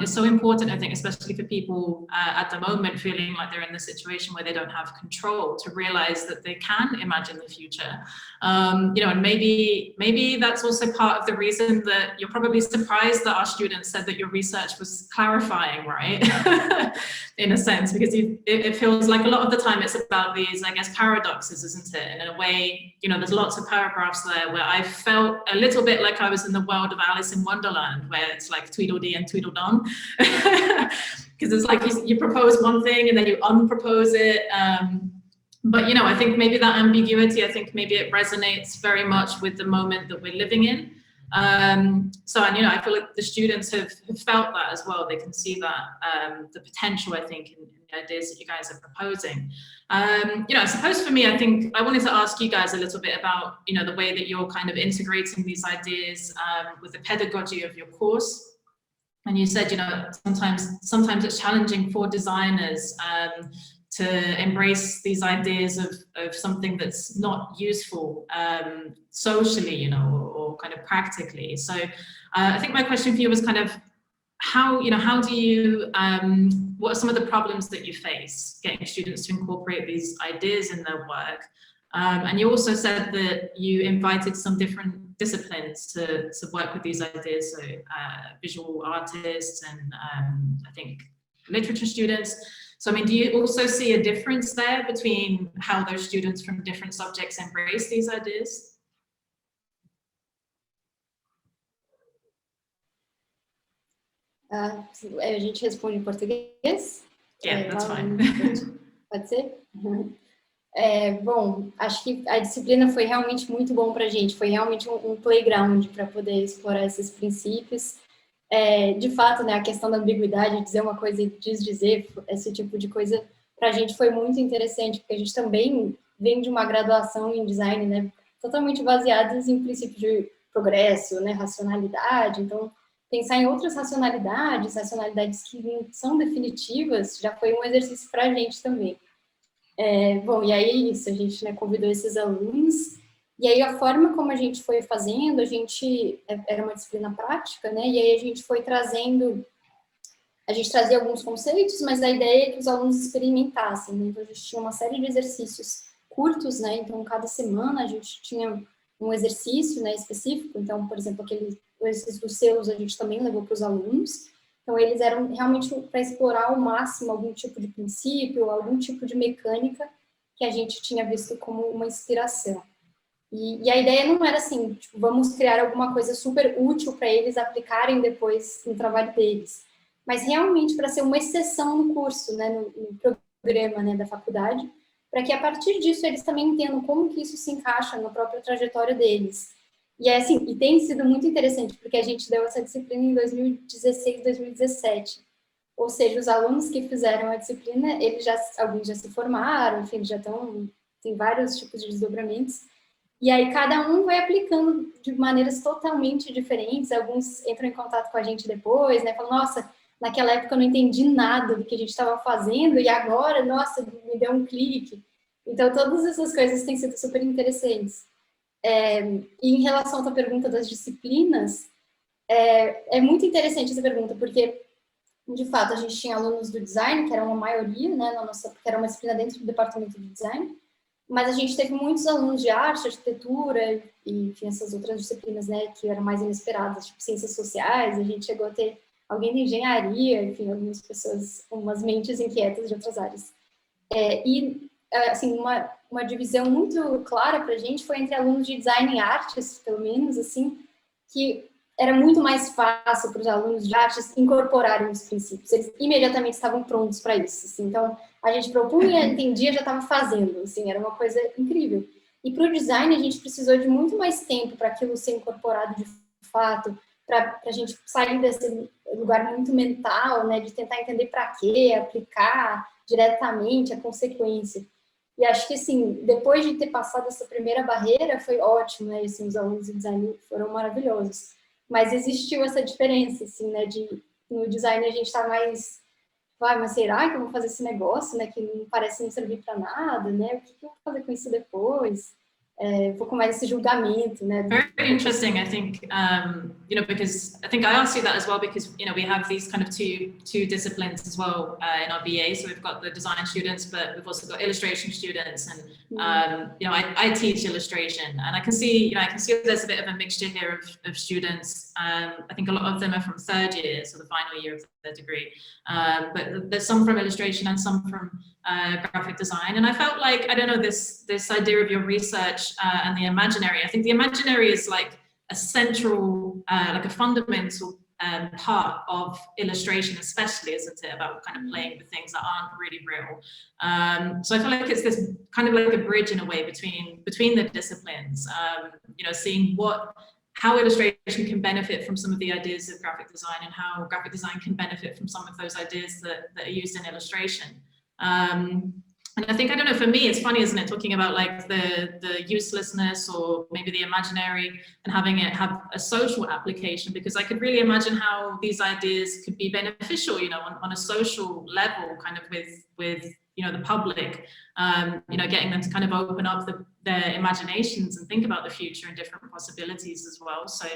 is so important, I think, especially for people at the moment feeling like they're in the situation where they don't have control, to realize that they can imagine the future. And maybe that's also part of the reason that you're probably surprised that our students said that your research was clarifying, right? In a sense, because it feels like a lot of the time it's about these, I guess, paradoxes, isn't it? And in a way, there's lots of paragraphs there where I felt a little bit like I was in the world of Alice in Wonderland, where it's like Tweedledee and Tweedledum. Because it's like you propose one thing and then you unpropose it. But, I think maybe that ambiguity, I think maybe it resonates very much with the moment that we're living in. I feel like the students have felt that as well. They can see that, the potential, I think, in the ideas that you guys are proposing. I suppose for me, I think I wanted to ask you guys a little bit about, the way that you're kind of integrating these ideas with the pedagogy of your course. And you said, sometimes it's challenging for designers to embrace these ideas of something that's not useful socially, or kind of practically. So I think my question for you was kind of how do you, what are some of the problems that you face getting students to incorporate these ideas in their work? And you also said that you invited some different disciplines to work with these ideas, so visual artists and I think literature students. So, do you also see a difference there between how those students from different subjects embrace these ideas? A gente responde em português? Yeah, that's fine. Pode ser? Bom, acho que a disciplina foi realmente muito bom para a gente, foi realmente um playground para poder explorar esses princípios. De fato, né, a questão da ambiguidade, dizer uma coisa e desdizer, esse tipo de coisa, para a gente foi muito interessante, porque a gente também vem de uma graduação em design, né, totalmente baseadas em princípios de progresso, né, racionalidade. Então, pensar em outras racionalidades que não são definitivas, já foi um exercício para a gente também. Bom, e aí é isso, a gente, né, convidou esses alunos, e aí a forma como a gente foi fazendo, era uma disciplina prática, né, e aí a gente foi trazendo, a gente trazia alguns conceitos, mas a ideia é que os alunos experimentassem, né? Então a gente tinha uma série de exercícios curtos, né, então cada semana a gente tinha um exercício, né, específico, então, por exemplo, aquele exercício dos selos a gente também levou para os alunos, então eles eram realmente para explorar ao máximo algum tipo de princípio, algum tipo de mecânica que a gente tinha visto como uma inspiração. E a ideia não era assim, tipo, vamos criar alguma coisa super útil para eles aplicarem depois no trabalho deles, mas realmente para ser uma exceção no curso, né, no programa, né, da faculdade, para que a partir disso eles também entendam como que isso se encaixa na própria trajetória deles. E é assim, e tem sido muito interessante, porque a gente deu essa disciplina em 2016, 2017. Ou seja, os alunos que fizeram a disciplina, alguns já se formaram, enfim, já estão, tem vários tipos de desdobramentos. E aí cada um vai aplicando de maneiras totalmente diferentes. Alguns entram em contato com a gente depois, né? Falam, nossa, naquela época eu não entendi nada do que a gente estava fazendo e agora, nossa, me deu um clique. Então, todas essas coisas têm sido super interessantes. E em relação à tua pergunta das disciplinas, é muito interessante essa pergunta, porque, de fato, a gente tinha alunos do design, que era uma maioria, né, porque era uma disciplina dentro do departamento de design, mas a gente teve muitos alunos de arte, arquitetura, e, enfim, essas outras disciplinas, né, que eram mais inesperadas, tipo ciências sociais, a gente chegou a ter alguém de engenharia, enfim, algumas pessoas com umas mentes inquietas de outras áreas. Assim, uma divisão muito clara para a gente foi entre alunos de design e artes, pelo menos, assim, que era muito mais fácil para os alunos de artes incorporarem os princípios. Eles imediatamente estavam prontos para isso. Assim. Então, a gente propunha, entendia, já estava fazendo. Assim, era uma coisa incrível. E para o design, a gente precisou de muito mais tempo para aquilo ser incorporado de fato, para a gente sair desse lugar muito mental, né, de tentar entender para quê, aplicar diretamente a consequência. E acho que, assim, depois de ter passado essa primeira barreira, foi ótimo, né? E, assim, os alunos de design foram maravilhosos. Mas existiu essa diferença, assim, né? No design a gente tá mais, mas será que eu vou fazer esse negócio, né? Que não parece não servir para nada, né? O que eu vou fazer com isso depois? Um pouco mais esse julgamento, né? Very interesting, I think, because I think I asked you that as well, because, we have these kind of two disciplines as well in our BA. So we've got the design students, but we've also got illustration students. And, I teach illustration, and I can see there's a bit of a mixture here of students. I think a lot of them are from third year, so the final year of their degree. But there's some from illustration and some from graphic design. And I felt like, I don't know, this idea of your research and the imaginary. I think the imaginary is like a central, like a fundamental part of illustration, especially, isn't it, about kind of playing with things that aren't really real. So I feel like it's this kind of like a bridge in a way between the disciplines, seeing how illustration can benefit from some of the ideas of graphic design, and how graphic design can benefit from some of those ideas that are used in illustration. And I think, I don't know, for me, it's funny, isn't it, talking about like the uselessness or maybe the imaginary and having it have a social application, because I could really imagine how these ideas could be beneficial, on a social level, kind of with the public, getting them to kind of open up their imaginations and think about the future and different possibilities as well. So,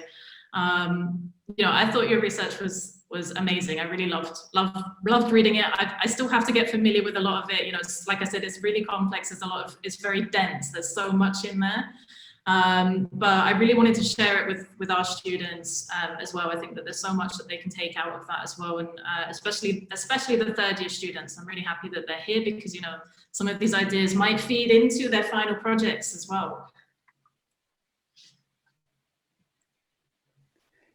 I thought your research was amazing. I really loved reading it. I still have to get familiar with a lot of it. Like I said, it's really complex. It's very dense. There's so much in there. But I really wanted to share it with our students as well. I think that there's so much that they can take out of that as well, and especially the third year students. I'm really happy that they're here, because some of these ideas might feed into their final projects as well.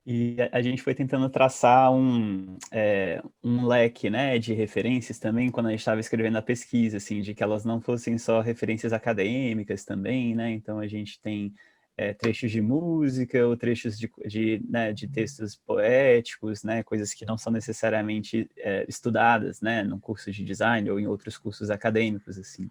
E a gente foi tentando traçar um leque, né, de referências também, quando a gente estava escrevendo a pesquisa, assim, de que elas não fossem só referências acadêmicas também, né? Então a gente tem trechos de música, ou trechos de textos poéticos, né, coisas que não são necessariamente estudadas, né, no curso de design ou em outros cursos acadêmicos, assim.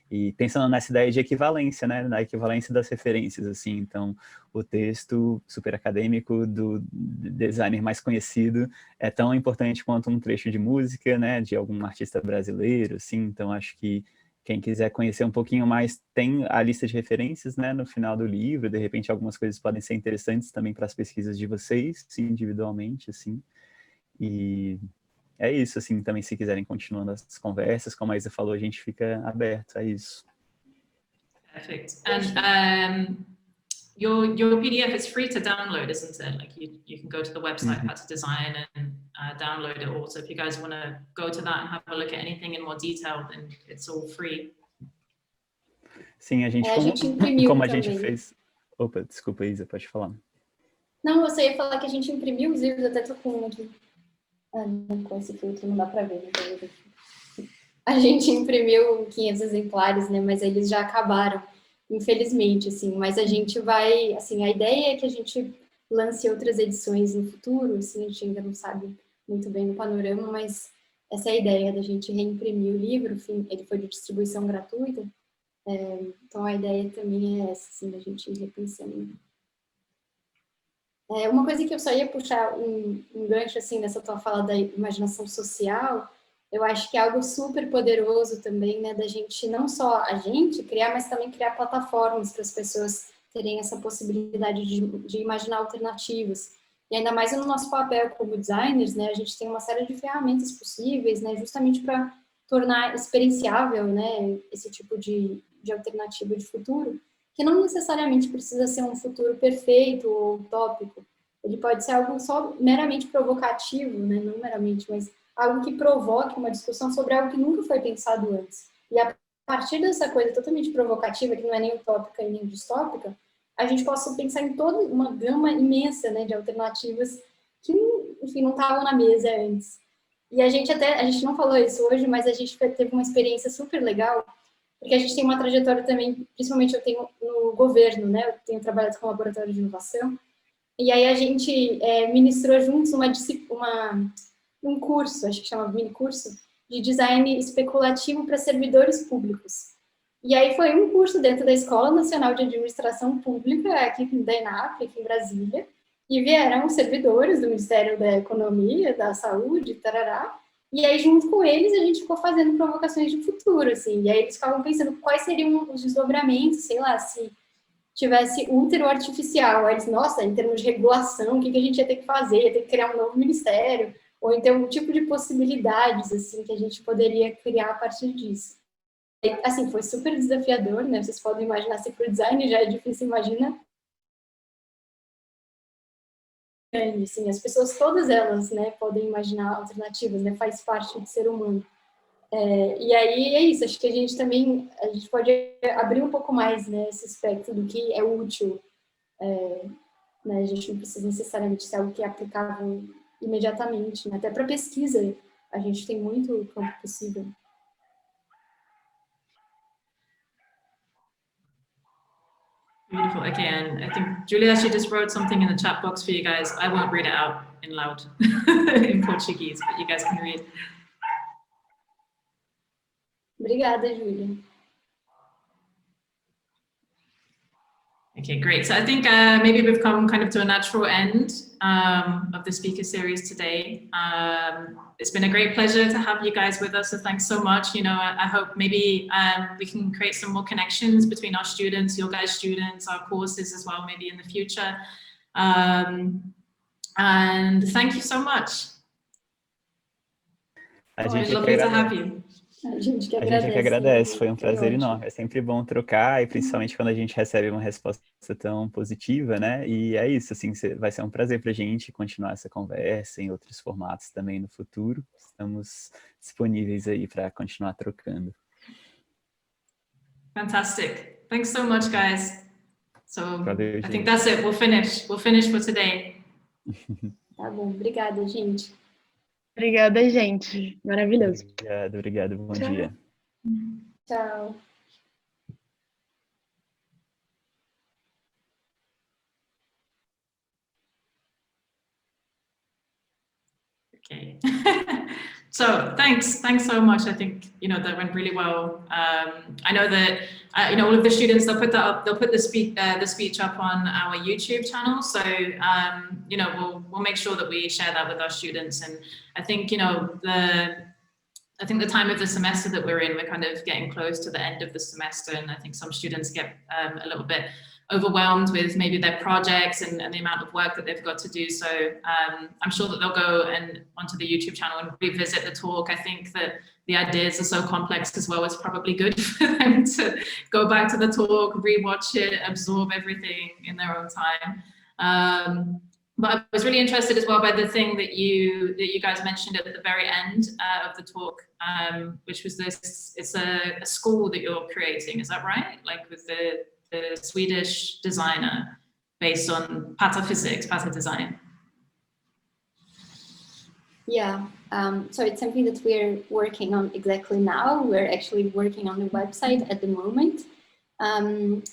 E pensando nessa ideia de equivalência, né, na equivalência das referências, assim, então o texto super acadêmico do designer mais conhecido é tão importante quanto um trecho de música, né, de algum artista brasileiro, assim, então acho que quem quiser conhecer um pouquinho mais, tem a lista de referências, né, no final do livro, de repente algumas coisas podem ser interessantes também para as pesquisas de vocês, sim, individualmente, assim, e é isso, assim, também se quiserem continuando as conversas, como a Isa falou, a gente fica aberto a isso. Perfect. And your PDF is free to download, isn't it? Like you can go to the website How to Design and download it all. So if you guys want to go to that and have a look at anything in more detail, then it's all free. Sim, a gente, A gente imprimiu como a também. gente fez... Opa, desculpa, Isa, pode falar. Não, você ia falar que a gente imprimiu os livros, até tô com um aqui. Não, com esse filtro não dá para ver. A gente imprimiu 500 exemplares, né? Mas eles já acabaram, infelizmente, assim. Mas a gente vai, assim, a ideia é que a gente lance outras edições no futuro, assim, a gente ainda não sabe muito bem o panorama, mas essa é a ideia da gente reimprimir o livro, enfim, ele foi de distribuição gratuita, então a ideia também é essa, assim, da gente ir repensando. Uma coisa que eu só ia puxar um gancho, assim, dessa tua fala da imaginação social, eu acho que é algo super poderoso também, né, da gente, não só a gente criar, mas também criar plataformas para as pessoas terem essa possibilidade de imaginar alternativas. E ainda mais no nosso papel como designers, né, a gente tem uma série de ferramentas possíveis, né, justamente para tornar experienciável, né, esse tipo de alternativa de futuro, que não necessariamente precisa ser um futuro perfeito ou utópico. Ele pode ser algo só meramente provocativo, né? Não meramente, mas algo que provoque uma discussão sobre algo que nunca foi pensado antes. E a partir dessa coisa totalmente provocativa, que não é nem utópica e nem distópica, a gente possa pensar em toda uma gama imensa, né, de alternativas que, enfim, não estavam na mesa antes. E a gente não falou isso hoje, mas a gente teve uma experiência super legal, porque a gente tem uma trajetória também, principalmente eu tenho no governo, né, eu tenho trabalhado com laboratório de inovação, e aí a gente ministrou juntos um curso, acho que chama mini curso, de design especulativo para servidores públicos. E aí foi um curso dentro da Escola Nacional de Administração Pública, aqui da ENAP, aqui em Brasília, e vieram servidores do Ministério da Economia, da Saúde, tarará, e aí junto com eles a gente ficou fazendo provocações de futuro, assim, e aí eles ficavam pensando quais seriam os desdobramentos, sei lá, se tivesse útero artificial, aí eles, nossa, em termos de regulação, o que a gente ia ter que fazer? Ia ter que criar um novo ministério, ou então um tipo de possibilidades, assim, que a gente poderia criar a partir disso. E, assim, foi super desafiador, né? Vocês podem imaginar, se para o design já é difícil, imagina. Assim, as pessoas, todas elas, né, podem imaginar alternativas, né? Faz parte do ser humano. E aí é isso, acho que a gente pode abrir um pouco mais, né, esse espectro do que é útil, né, a gente não precisa necessariamente ser algo que é aplicável imediatamente, né, até para pesquisa a gente tem muito campo possível. Beautiful. Okay, and I think Julia, she just wrote something in the chat box for you guys. I won't read it out in loud in Portuguese, but you guys can read. Obrigada, Júlia. Okay, great. So I think maybe we've come kind of to a natural end of the speaker series today. It's been a great pleasure to have you guys with us, so thanks so much. You know, I hope maybe we can create some more connections between our students, your guys' students, our courses as well, maybe in the future. And thank you so much. It's lovely to have you. A gente que A gente que agradece, foi um prazer ótimo. enorme. É sempre bom trocar, e principalmente quando a gente recebe uma resposta tão positiva, né? E é isso, assim, vai ser um prazer para a gente continuar essa conversa em outros formatos também no futuro. Estamos disponíveis aí para continuar trocando. Fantastic. Thanks so much, guys. So Valeu, I think gente. that's it. We'll finish for today. Tá bom, obrigada, gente. Obrigada, gente. Maravilhoso. Obrigado. Bom dia. Tchau. Okay. So thanks so much. I think, you know, that went really well. I know that, you know, all of the students, they'll put that up, they'll put the speech up on our YouTube channel. So, you know, we'll make sure that we share that with our students. And I think, you know, I think the time of the semester that we're in, we're kind of getting close to the end of the semester. And I think some students get a little bit overwhelmed with maybe their projects and the amount of work that they've got to do. So I'm sure that they'll go and onto the YouTube channel and revisit the talk. I think that the ideas are so complex as well. It's probably good for them to go back to the talk, rewatch it, absorb everything in their own time. But I was really interested as well by the thing that you guys mentioned at the very end of the talk, which was this, it's a school that you're creating, is that right? Like with the Swedish designer based on pataphysics, pata design. Yeah, so it's something that we're working on exactly now. We're actually working on the website at the moment. And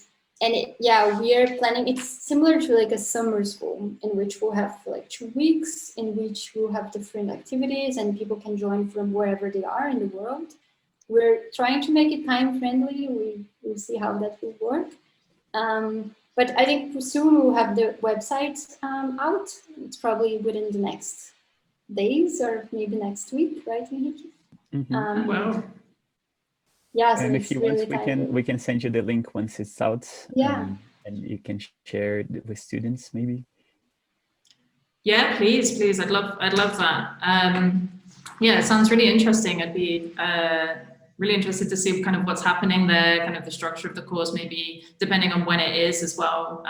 yeah, we are planning, it's similar to like a summer school in which we'll have like 2 weeks in which we'll have different activities and people can join from wherever they are in the world. We're trying to make it time friendly. We'll see how that will work. But I think soon we'll have the website out. It's probably within the next days or maybe next week, right, Henrique? Mm-hmm. Well, yeah, so And if you really want, we can send you the link once it's out. Yeah. And you can share it with students, maybe. yeah, please. I'd love that. Yeah, it sounds really interesting. I'd be really interested to see kind of what's happening there, kind of the structure of the course, maybe depending on when it is as well.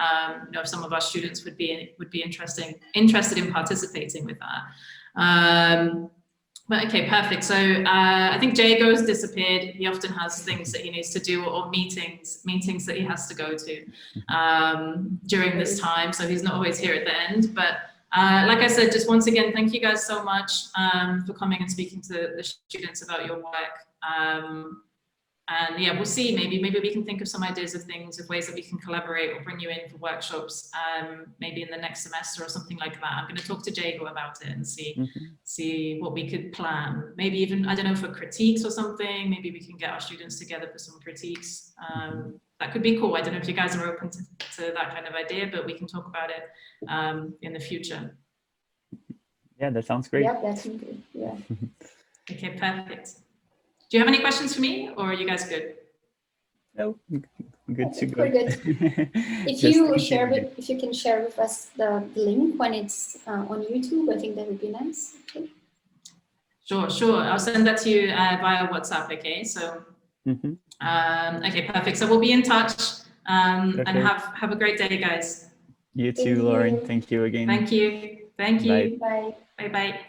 You know, if some of our students would be interested in participating with that. But okay, perfect. So I think Jago's disappeared. He often has things that he needs to do or meetings that he has to go to during this time. So he's not always here at the end. But like I said, just once again, thank you guys so much for coming and speaking to the students about your work. And yeah, we'll see, maybe we can think of some ideas of things, of ways that we can collaborate or bring you in for workshops, maybe in the next semester or something like that. I'm going to talk to Jago about it and see what we could plan. Maybe even, I don't know, for critiques or something, maybe we can get our students together for some critiques. That could be cool. I don't know if you guys are open to that kind of idea, but we can talk about it in the future. Yeah, that sounds great. Yeah, that's good. Yeah. Okay, perfect. Do you have any questions for me, or are you guys good? No, good to go. We're good. If you can share with us the link when it's on YouTube, I think that would be nice. Okay. Sure. I'll send that to you via WhatsApp. Okay. So, okay, perfect. So we'll be in touch. And have a great day, guys. You too, Lauren. Thank you again. Thank you. Bye. Bye. Bye.